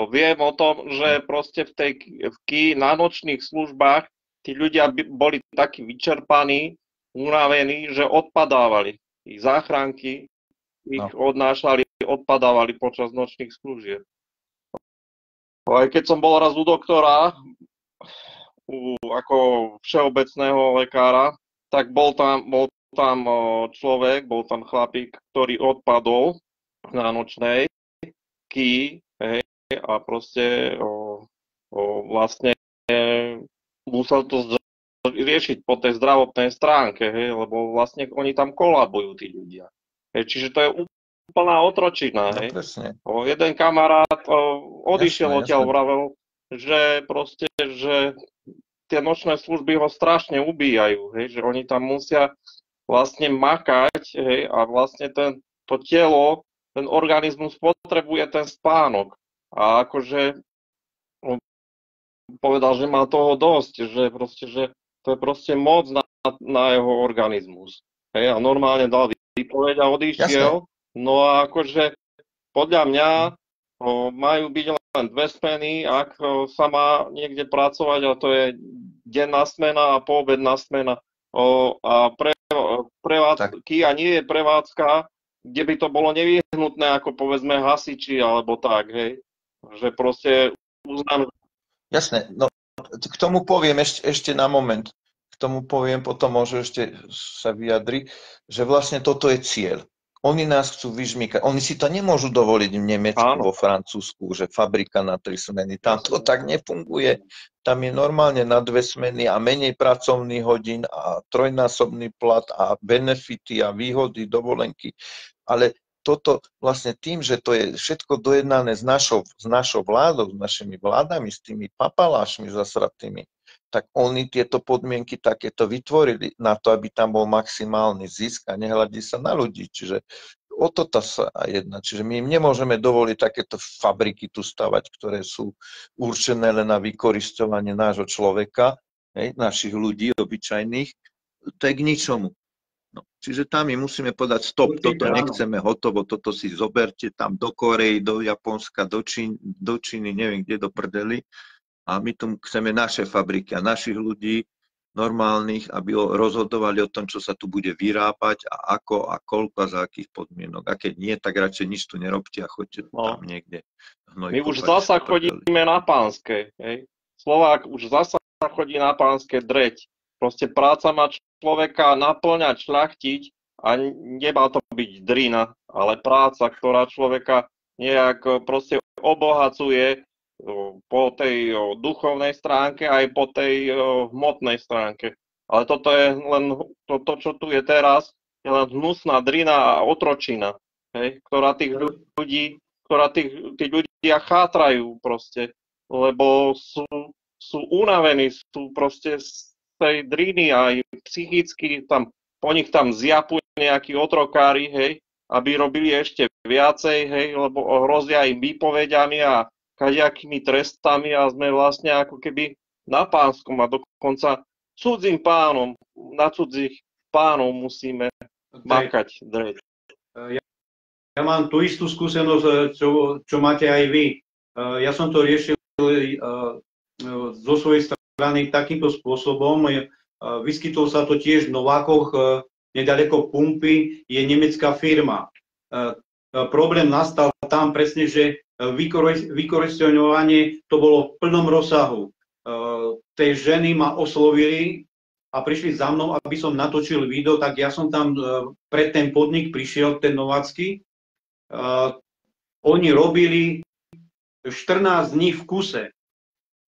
viem o tom, že proste v Kyji na nočných službách tí ľudia boli takí vyčerpaní, unavení, že odpadávali. Ich záchranky ich odnášali, odpadávali počas nočných služieb. Aj keď som bol raz u doktora, ako všeobecného lekára, tak bol tam človek, bol tam chlapík, ktorý odpadol na nočnej Kyji, hej, a proste vlastne musel to riešiť po tej zdravotnej stránke, hej, lebo vlastne oni tam kolabujú tí ľudia. Hej, čiže to je úplná otročina. Hej. Jeden kamarát odišiel odtiaľ, vravel, že proste, že tie nočné služby ho strašne ubíjajú, hej, že oni tam musia vlastne makať, hej, a vlastne to telo, ten organizmus potrebuje ten spánok. A akože povedal, že má toho dosť, že to je proste moc na jeho organizmus. Hej, a normálne dal výpoveď a odišiel. Jasne. No a akože podľa mňa majú byť len 2 smeny, ak sa má niekde pracovať, a to je denná smena a poobedná smena. A prevádzky a nie je prevádzka, kde by to bolo nevyhnutné, ako povedzme hasiči alebo tak, hej. Že proste uznám. Jasné, no k tomu poviem ešte na moment. K tomu poviem, potom môžu ešte sa vyjadriť, že vlastne toto je cieľ. Oni nás chcú vyžmýkať. Oni si to nemôžu dovoliť v Nemecku, vo Francúzsku, že fabrika na 3 smeny. Tam to tak nefunguje. Tam je normálne na 2 smeny a menej pracovných hodín a 3-násobný plat a benefity a výhody, dovolenky. Ale toto vlastne tým, že to je všetko dojednané s našou vládou, s našimi vládami, s tými papalášmi zasratými, tak oni tieto podmienky takéto vytvorili na to, aby tam bol maximálny zisk a nehľadí sa na ľudí. Čiže o toto sa jedná. Čiže my im nemôžeme dovoliť takéto fabriky tu stavať, ktoré sú určené len na vykorisťovanie nášho človeka, našich ľudí obyčajných. To je k ničomu. No, čiže tam my musíme povedať stop, toto nechceme, hotovo, toto si zoberte tam do Korei, do Japonska, do Číny, neviem kde, do prdeli. A my tu chceme naše fabriky a našich ľudí normálnych, aby rozhodovali o tom, čo sa tu bude vyrábať a ako a koľko a za akých podmienok. A keď nie, tak radšej nič tu nerobte a choďte tam niekde. My už zasa chodíme na Pánske. Hej. Slovák už zasa chodí na Pánske dreť. Proste práca má človeka naplňať, šľachtiť a nemá to byť drina, ale práca, ktorá človeka nejak proste obohacuje po tej duchovnej stránke aj po tej hmotnej stránke. Ale toto je len to, čo tu je teraz, je len hnusná drina a otročina, hej, ktorá tí ľudia chátrajú proste, lebo sú unavení, sú proste z tej driny aj psychicky, po nich tam zjapujú nejakí otrokári, hej, aby robili ešte viacej, hej, lebo hrozia im výpovediami a kadejakými trestami a sme vlastne ako keby na pánskom a dokonca cudzím pánom, na cudzích pánov musíme makať dreť. Ja mám tú istú skúsenosť, čo máte aj vy. Ja som to riešil zo svojej strany takýmto spôsobom. Vyskytlo sa to tiež v Novákoch, nedaleko Pumpy, je nemecká firma. Problém nastal tam presne, že vykorisťovanie to bolo v plnom rozsahu. Tie ženy ma oslovili a prišli za mnou, aby som natočil video, tak ja som tam pred ten podnik prišiel, ten novácky. Oni robili 14 dní v kuse,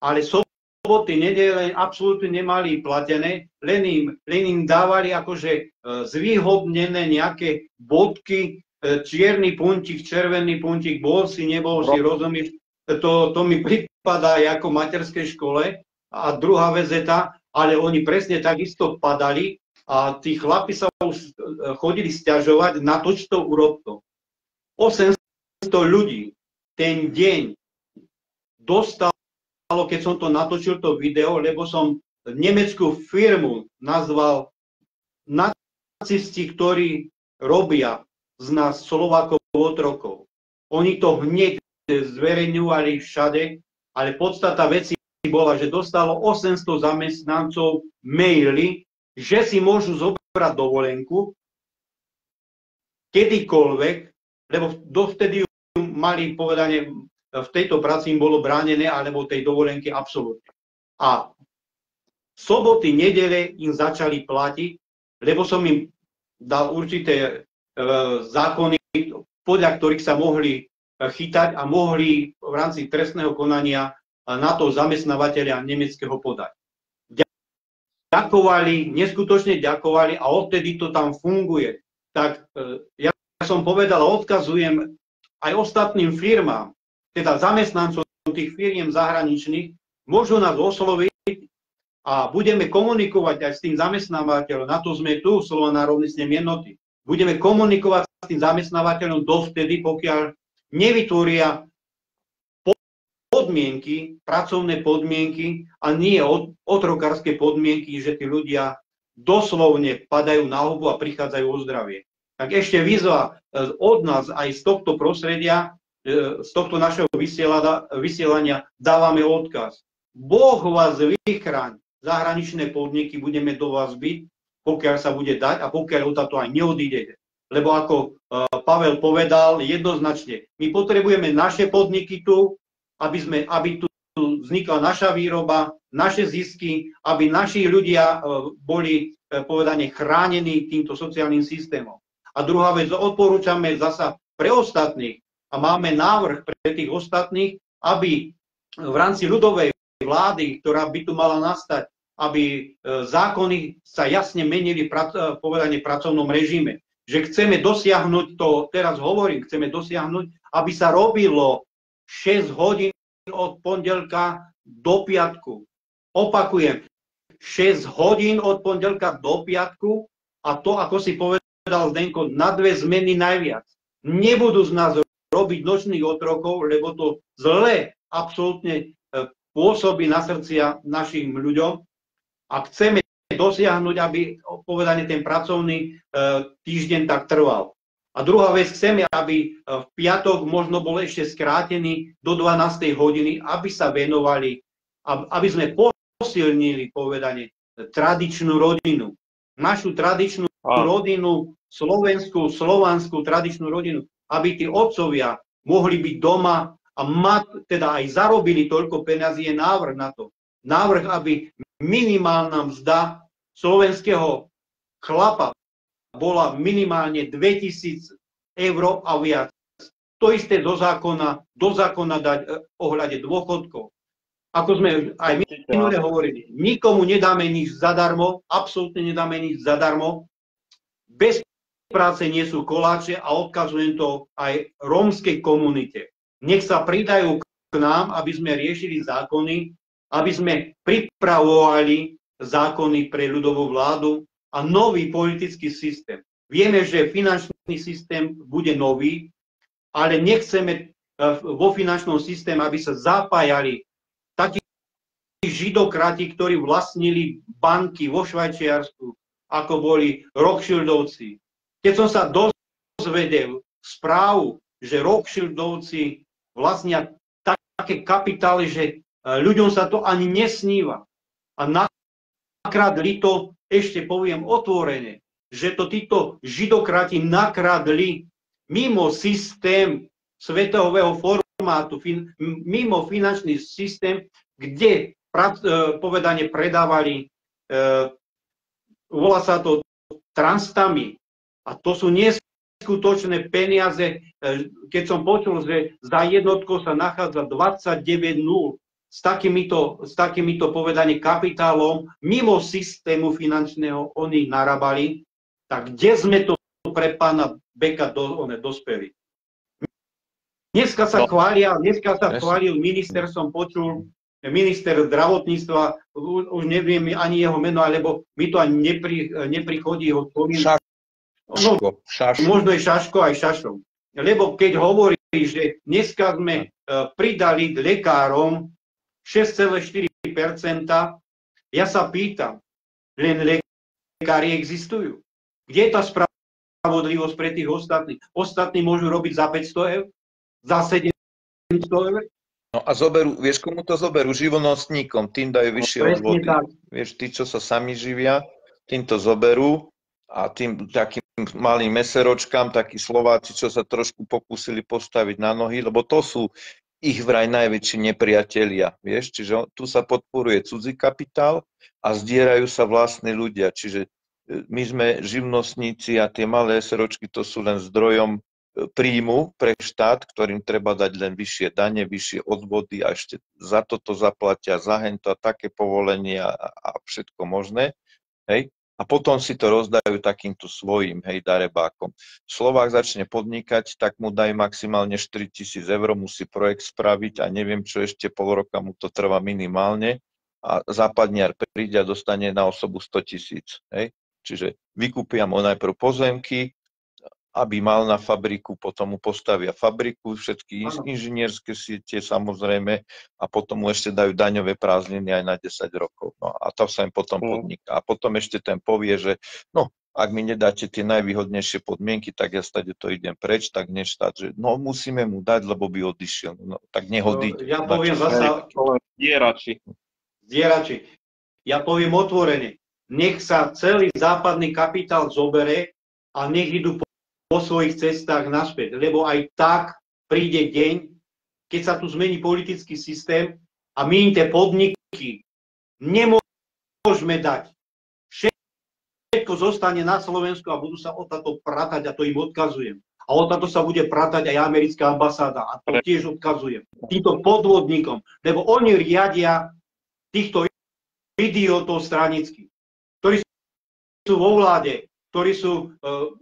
ale soboty, nedele absolútne nemali platené, len im dávali akože zvýhodnené nejaké bodky, čierny puntík, červený puntík, bol si, nebol si, rozumieš? To mi pripadá ako v materskej škole. A druhá vec je tá, ale oni presne takisto padali a tí chlapi sa chodili sťažovať, natoč to, urob to. 800 ľudí ten deň dostalo, keď som to natočil, to video, lebo som nemeckú firmu nazval nacisti, ktorí robia z nás Slovákov otrokov. Oni to hneď zverejňovali všade, ale podstata veci bola, že dostalo 800 zamestnancov maily, že si môžu zobrať dovolenku kedykoľvek, lebo dovtedy mali povedané, v tejto práci im bolo bránené, alebo tej dovolenky absolútne. A soboty, nedele im začali platiť, lebo som im dal určité zákony, podľa ktorých sa mohli chytať a mohli v rámci trestného konania na to zamestnávateľa nemeckého podať. Ďakovali, neskutočne ďakovali a odtedy to tam funguje. Tak ja som povedal, odkazujem aj ostatným firmám, teda zamestnancom tých firiem zahraničných, môžu nás osloviť a budeme komunikovať aj s tým zamestnávateľom. Na to sme tu, Slovo-národný snem jednoty. Budeme komunikovať s tým zamestnávateľom dovtedy, pokiaľ nevytvoria podmienky, pracovné podmienky a nie otrokárske podmienky, že tí ľudia doslovne padajú na hubu a prichádzajú o zdravie. Tak ešte výzva od nás aj z tohto prostredia, z tohto našeho vysielania dávame odkaz. Boh vás vychráň, zahraničné podniky, budeme do vás byť, pokiaľ sa bude dať a pokiaľ to aj neodídete. Lebo ako Pavel povedal jednoznačne, my potrebujeme naše podniky tu, aby tu vznikla naša výroba, naše zisky, aby naši ľudia boli povedané chránení týmto sociálnym systémom. A druhá vec, odporúčame zasa pre ostatných a máme návrh pre tých ostatných, aby v rámci ľudovej vlády, ktorá by tu mala nastať, aby zákony sa jasne menili v pracovnom režime. Že chceme dosiahnuť to, teraz hovorím, chceme dosiahnuť, aby sa robilo 6 hodín od pondelka do piatku. Opakujem, 6 hodín od pondelka do piatku a to, ako si povedal Zdenko, na 2 zmeny najviac. Nebudú z nás robiť nočných otrokov, lebo to zle absolútne pôsobí na srdcia našim ľuďom a chceme dosiahnuť, aby povedané ten pracovný týždeň tak trval. A druhá vec, chceme, aby v piatok možno bol ešte skrátený do 12. hodiny, aby sa venovali, aby sme posilnili povedané tradičnú rodinu. Našu tradičnú rodinu, slovanskú tradičnú rodinu, aby tí otcovia mohli byť doma a teda aj zarobili toľko peniazí, je návrh na to. Návrh, aby minimálna mzda slovenského chlapa bola minimálne 2000 eur a viac. To isté do zákona dať ohľade dôchodkov. Ako sme aj minule hovorili, nikomu nedáme nič zadarmo, absolútne nedáme nič zadarmo. Bez práce nie sú koláče a odkazujem to aj rómskej komunite. Nech sa pridajú k nám, aby sme riešili zákony, aby sme pripravovali zákony pre ľudovú vládu a nový politický systém. Vieme, že finančný systém bude nový, ale nechceme vo finančnom systéme, aby sa zapájali takí židokrati, ktorí vlastnili banky vo Švajčiarsku, ako boli Rothschildovci. Keď som sa dozvedel správu, že Rothschildovci vlastnia také kapitály, že ľuďom sa to ani nesníva. A nakradli to, ešte poviem otvorene, že to títo židokrati nakradli mimo systém svetového formátu, mimo finančný systém, kde povedane predávali, volá sa to trustami. A to sú neskutočné peniaze. Keď som počul, že za jednotkou sa nachádza 29 nul, s takýmito povedane kapitálom mimo systému finančného oni narábali, tak kde sme to pre pána Beka dospeli? Dneska sa chválil minister, som počul, minister zdravotníctva, už neviem ani jeho meno, alebo mi to ani neprichodí ho spomínať. Možno je Šaško aj Šašov. Lebo keď hovorí, že dneska sme pridali lekárom 6,4%, ja sa pýtam, len lekári existujú. Kde je tá spravodlivosť pre tých ostatných? Ostatní môžu robiť za 500 eur? Za 700 eur? No a zoberú, vieš, komu to zoberú? Živonostníkom, tým dajú vyššie odvody. Vieš, tí, čo sa sami živia, tým to zoberú a tým takým malým meseročkám, takí Slováci, čo sa trošku pokúsili postaviť na nohy, lebo to sú ich vraj najväčší nepriatelia, vieš, čiže tu sa podporuje cudzí kapitál a zdierajú sa vlastní ľudia, čiže my sme živnostníci a tie malé SROčky to sú len zdrojom príjmu pre štát, ktorým treba dať len vyššie dane, vyššie odvody a ešte za toto zaplatia, za hento a také povolenia a všetko možné, hej. A potom si to rozdajú takýmto svojim, hej, darebákom. Slovák začne podnikať, tak mu dajú maximálne 4 000 eur, musí projekt spraviť a neviem, čo ešte pol roka mu to trvá minimálne a západniar príde a dostane na osobu 100 000, hej. Čiže vykúpia mu najprv pozemky, aby mal na fabriku, potom mu postavia fabriku, všetky inžinierské siete samozrejme a potom mu ešte dajú daňové prázdniny aj na 10 rokov. No a to sa im potom podniká. A potom ešte ten povie, že no, ak mi nedáte tie najvýhodnejšie podmienky, tak ja stade to idem preč, tak neštát, že no musíme mu dať, lebo by odišiel. No tak nehodí. Ja poviem zasa... Zdierači. Ja poviem otvorene. Nech sa celý západný kapitál zobere a nech idú po svojich cestách naspäť, lebo aj tak príde deň, keď sa tu zmení politický systém a my im tie podniky nemôžeme dať. Všetko zostane na Slovensku a budú sa o táto pratať a to im odkazujem. A o táto sa bude pratať aj americká ambasáda a to tiež odkazujem. Týmto podvodníkom, lebo oni riadia týchto idiotov stranických, ktorí sú vo vláde, ktorí sú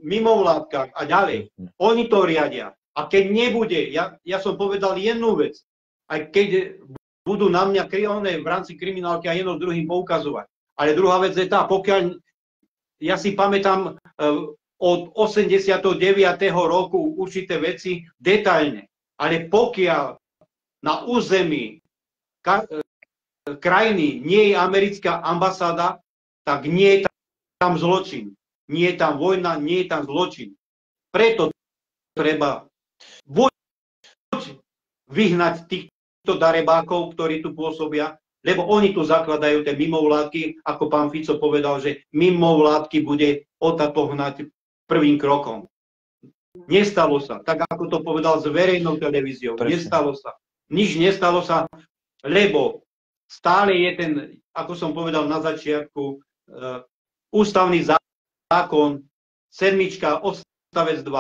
mimo vládkach a ďalej. Oni to riadia. A keď nebude, ja som povedal jednu vec, aj keď budú na mňa v rámci kriminálky a jedno druhým poukazovať. Ale druhá vec je tá, pokiaľ ja si pamätám od 89. roku určité veci detailne, ale pokiaľ na území krajiny nie je americká ambasáda, tak nie je tam zločin. Nie je tam vojna, nie je tam zločin. Preto treba buď vyhnať týchto darebákov, ktorí tu pôsobia, lebo oni tu zakladajú tie mimovládky, ako pán Fico povedal, že mimovládky bude otato hnať prvým krokom. Nestalo sa, tak ako to povedal s verejnou televíziou. Nestalo sa. Nič nestalo sa, lebo stále je ten, ako som povedal na začiatku, ústavný zákon, 7. odstavec 2,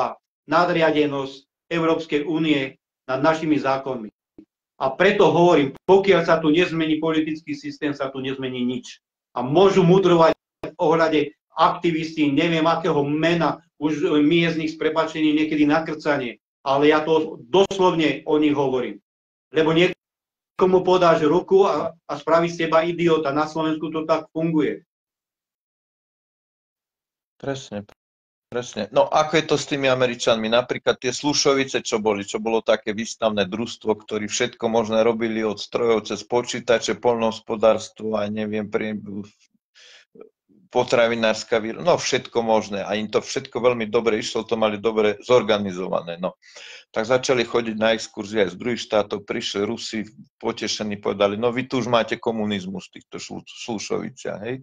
nadriadenosť Európskej únie nad našimi zákonmi. A preto hovorím, pokiaľ sa tu nezmení politický systém, sa tu nezmení nič. A môžu mudrovať v ohľade aktivisti, neviem akého mena, už my je z nich s prepáčením niekedy nakrcanie, ale ja to doslovne o nich hovorím. Lebo niekomu podáš ruku a spraví z teba idiota. Na Slovensku to tak funguje. Presne. Presne. No ako je to s tými Američanmi? Napríklad tie Slušovice, čo bolo také výstavné družstvo, ktorí všetko možné robili od strojov cez počítače, poľnohospodárstvo a neviem, potravinárska výroba, no všetko možné. A im to všetko veľmi dobre išlo, to mali dobre zorganizované. No. Tak začali chodiť na exkurzie aj z druhých štátov, prišli Rusi potešení, povedali, no vy tu už máte komunizmus v týchto Slušoviciach, hej.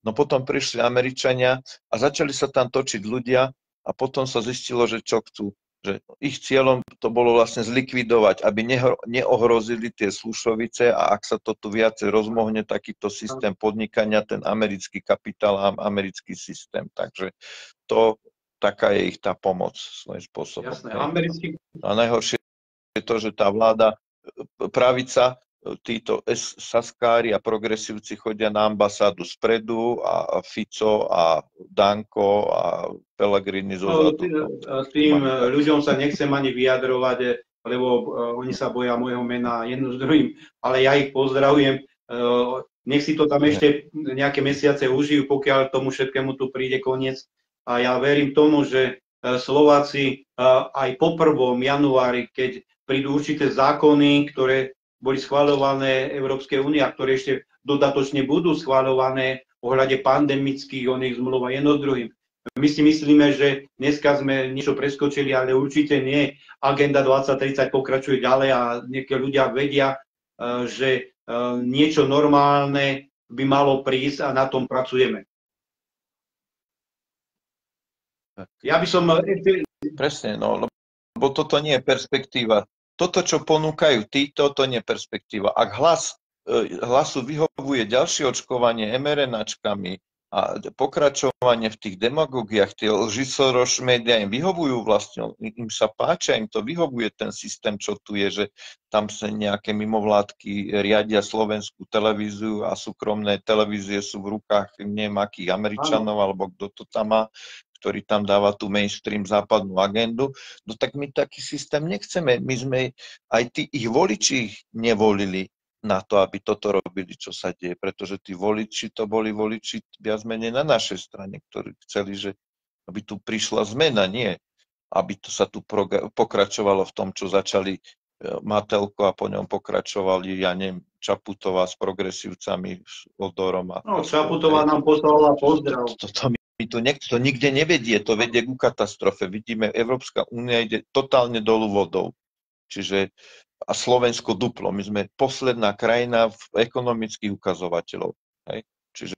No potom prišli Američania a začali sa tam točiť ľudia a potom sa zistilo, že čo chcú. Že ich cieľom to bolo vlastne zlikvidovať, aby neohrozili tie Slušovice a ak sa to tu viacej rozmohne, takýto systém podnikania, ten americký kapitál a americký systém. Takže taká je ich tá pomoc svojím spôsobom. Jasné, americký. A najhoršie je to, že tá vláda, pravica, títo saskári a progresívci chodia na ambasádu spredu a Fico a Danko a Pellegrini zozadu. Tým ľuďom sa nechcem ani vyjadrovať, lebo oni sa boja môjho mena jedno s druhým, ale ja ich pozdravujem. Nech si to tam ešte nejaké mesiace užijú, pokiaľ tomu všetkému tu príde koniec. A ja verím tomu, že Slováci aj po 1. januári, keď prídu určité zákony, ktoré boli schvaľované Európskej únie a ktoré ešte dodatočne budú schvaľované ohľade pandemických oných zmluv a jedno s druhým. My si myslíme, že dneska sme niečo preskočili, ale určite nie. Agenda 2030 pokračuje ďalej a niektorí ľudia vedia, že niečo normálne by malo prísť a na tom pracujeme. Ja by som... Presne, no, lebo toto nie je perspektíva. Toto, čo ponúkajú títo, to nie je perspektíva. Ak hlasu vyhovuje ďalšie očkovanie mRNAčkami a pokračovanie v tých demagogiách, tie lžicoroš médiá im vyhovujú vlastne, im sa páčia, im to vyhovuje ten systém, čo tu je, že tam sa nejaké mimovládky riadia slovenskú televíziu a súkromné televízie sú v rukách neviem akých Američanov, alebo kto to tam má, ktorý tam dáva tú mainstream západnú agendu, no tak my taký systém nechceme. My sme, aj tí ich voliči ich nevolili na to, aby toto robili, čo sa deje, pretože tí voliči to boli voliči viac menej na našej strane, ktorí chceli, že aby tu prišla zmena, nie aby to sa tu pokračovalo v tom, čo začali Matelko a po ňom pokračovali, ja neviem, Čaputová s progresívcami, s Odorom. No, Čaputová nám poslala pozdrav. To nikde nevedie, to vedie ku katastrofe. Vidíme, Európska únia ide totálne dolu vodou. Čiže a Slovensko duplo. My sme posledná krajina v ekonomických ukazovateľov. Hej? Čiže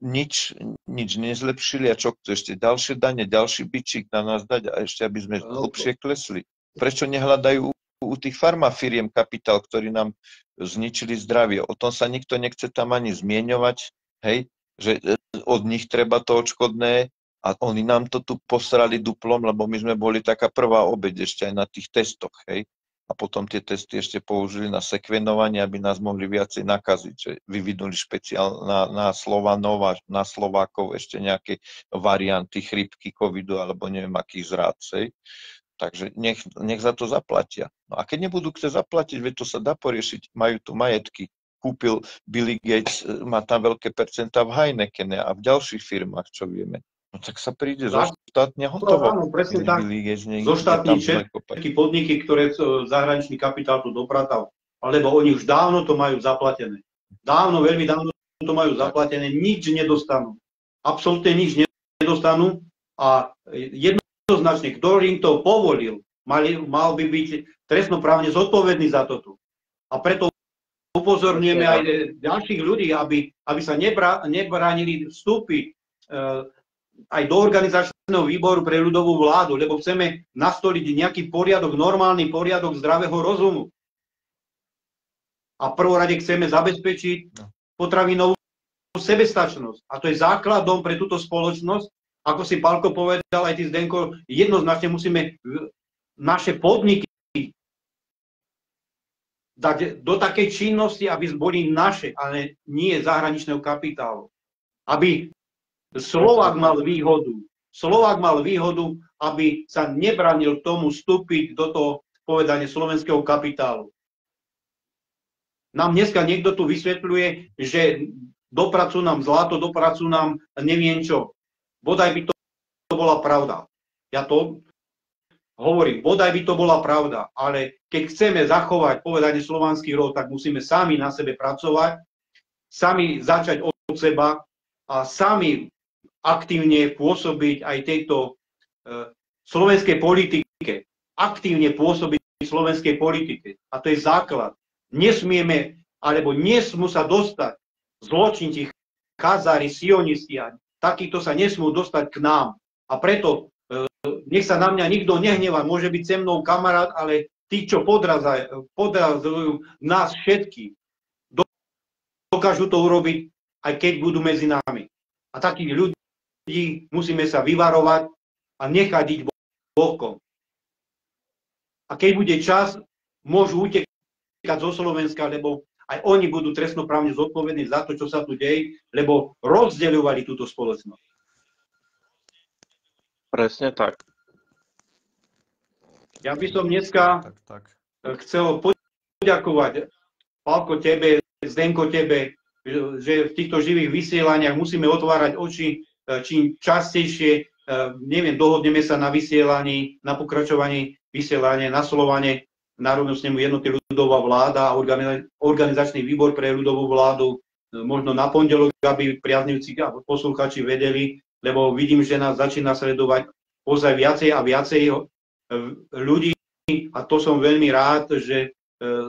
nič nezlepšili a čo chcú ešte ďalšie dane, ďalší bičík na nás dať a ešte, aby sme hlbšie klesli. Prečo nehľadajú u tých farmafiriem kapitál, ktorý nám zničili zdravie? O tom sa nikto nechce tam ani zmieňovať, hej? Že od nich treba to odškodné a oni nám to tu posrali duplom, lebo my sme boli taká prvá obeť ešte aj na tých testoch, hej. A potom tie testy ešte použili na sekvenovanie, aby nás mohli viacej nakaziť, že vyvinuli špeciál na Slovanov a na Slovákov ešte nejaké varianty chrípky, covidu alebo neviem akých zrádc, hej. Takže nech za to zaplatia. No a keď nebudú chcieť zaplatiť, veď to sa dá poriešiť, majú tu majetky. Kúpil Billy Gates, má tam veľké percentá v Heinekene a v ďalších firmách, čo vieme. No tak sa príde zo štátne hotovo. Áno, presne tak. Zo štátne všetky podniky, ktoré zahraničný kapitál tu dopratal, alebo oni už dávno to majú zaplatené. Veľmi dávno to majú zaplatené, nič nedostanú. Absolútne nič nedostanú a jednoznačne, kto im to povolil, mal by byť trestnoprávne zodpovedný za toto. A preto upozorňujeme aj ďalších ľudí, aby sa nebránili vstúpiť aj do organizačného výboru pre ľudovú vládu, lebo chceme nastoliť nejaký poriadok, normálny poriadok zdravého rozumu. A v prvom rade chceme zabezpečiť potravinovú sebestačnosť. A to je základom pre túto spoločnosť. Ako si Pálko povedal, aj ty Zdenko, jednoznačne musíme naše podniky dať do takej činnosti, aby boli naše, ale nie zahraničného kapitálu. Aby Slovák mal výhodu, aby sa nebranil tomu vstúpiť do toho povedania slovenského kapitálu. Nám dneska niekto tu vysvetľuje, že dopracujú nám zlato, dopracujú nám neviem čo. Bodaj by to bola pravda. Ja to hovorím, bodaj by to bola pravda, ale keď chceme zachovať povedanie slovanský rod, tak musíme sami na sebe pracovať, sami začať od seba a sami aktívne pôsobiť aj tejto slovenskej politike. Aktívne pôsobiť v slovenskej politike. A to je základ. Nesmieme, alebo nesmú sa dostať zločinci, chazári, sionisti a takíto sa nesmú dostať k nám. A preto nech sa na mňa nikto nehnevá, môže byť se mnou kamarát, ale tí, čo podrazujú nás všetkých, dokážu to urobiť, aj keď budú medzi nami. A takých ľudí musíme sa vyvarovať a nechať ísť bokom. A keď bude čas, môžu utekať zo Slovenska, lebo aj oni budú trestnoprávne zodpovední za to, čo sa tu deje, lebo rozdeľovali túto spoločnosť. Presne tak. Ja by som dneska chcel poďakovať, Pálko, tebe, Zdenko, tebe, že v týchto živých vysielaniach musíme otvárať oči čím častejšie, neviem, dohodneme sa na vysielaní, na pokračovaní vysielania, na Slovane, Národného snemu jednoty ľudová vláda a organizačný výbor pre ľudovú vládu, možno na pondelok, aby priaznivci a posluchači vedeli, lebo vidím, že nás začína sledovať ozaj viacej a viacej ľudí a to som veľmi rád, že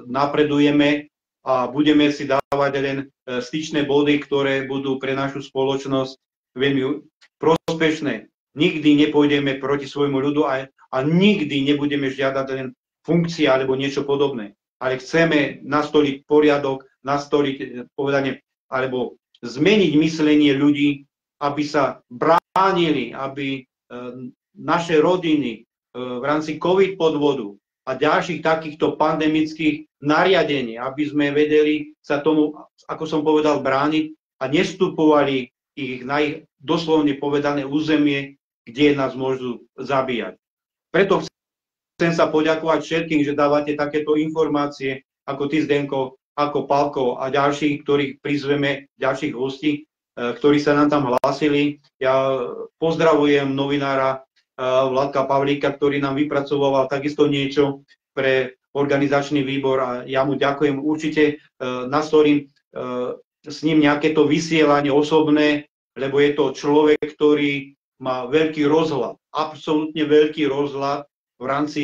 napredujeme a budeme si dávať len styčné body, ktoré budú pre našu spoločnosť veľmi prospešné. Nikdy nepôjdeme proti svojmu ľudu a nikdy nebudeme žiadať len funkcie alebo niečo podobné. Ale chceme nastoliť poriadok, nastoliť povedanie, alebo zmeniť myslenie ľudí, aby sa bránili, aby naše rodiny v rámci COVID podvodu a ďalších takýchto pandemických nariadení, aby sme vedeli sa tomu, ako som povedal, brániť a nestupovali ich na ich doslovne povedané územie, kde nás môžu zabíjať. Preto chcem sa poďakovať všetkým, že dávate takéto informácie, ako ty, Zdenko, ako Pálko a ďalších, ktorých prizveme, ďalších hostí, ktorí sa nám tam hlásili. Ja pozdravujem novinára Vladka Pavlíka, ktorý nám vypracoval takisto niečo pre organizačný výbor a ja mu ďakujem. Určite nastolím s ním nejaké to vysielanie osobné, lebo je to človek, ktorý má veľký rozhľad, absolútne veľký rozhľad v rámci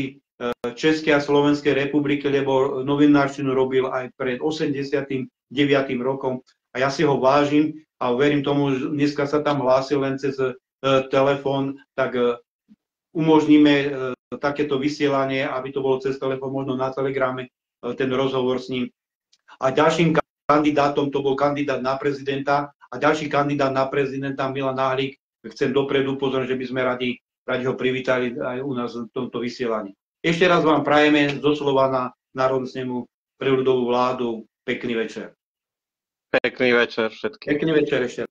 Českej a Slovenskej republiky, lebo novinárčinu robil aj pred 89. rokom a ja si ho vážim a verím tomu, že dneska sa tam hlásil len cez telefón, tak umožníme takéto vysielanie, aby to bolo cez telefón, možno na Telegrame, ten rozhovor s ním. A ďalším kandidátom, to bol kandidát na prezidenta a ďalší kandidát na prezidenta Milan Náhlik. Chcem dopredu upozorniť, že by sme radi ho privítali aj u nás v tomto vysielaní. Ešte raz vám prajeme zo Slovana Národného snemu pre ľudovú vládu pekný večer. Pekný večer všetkým. Pekný večer ešte.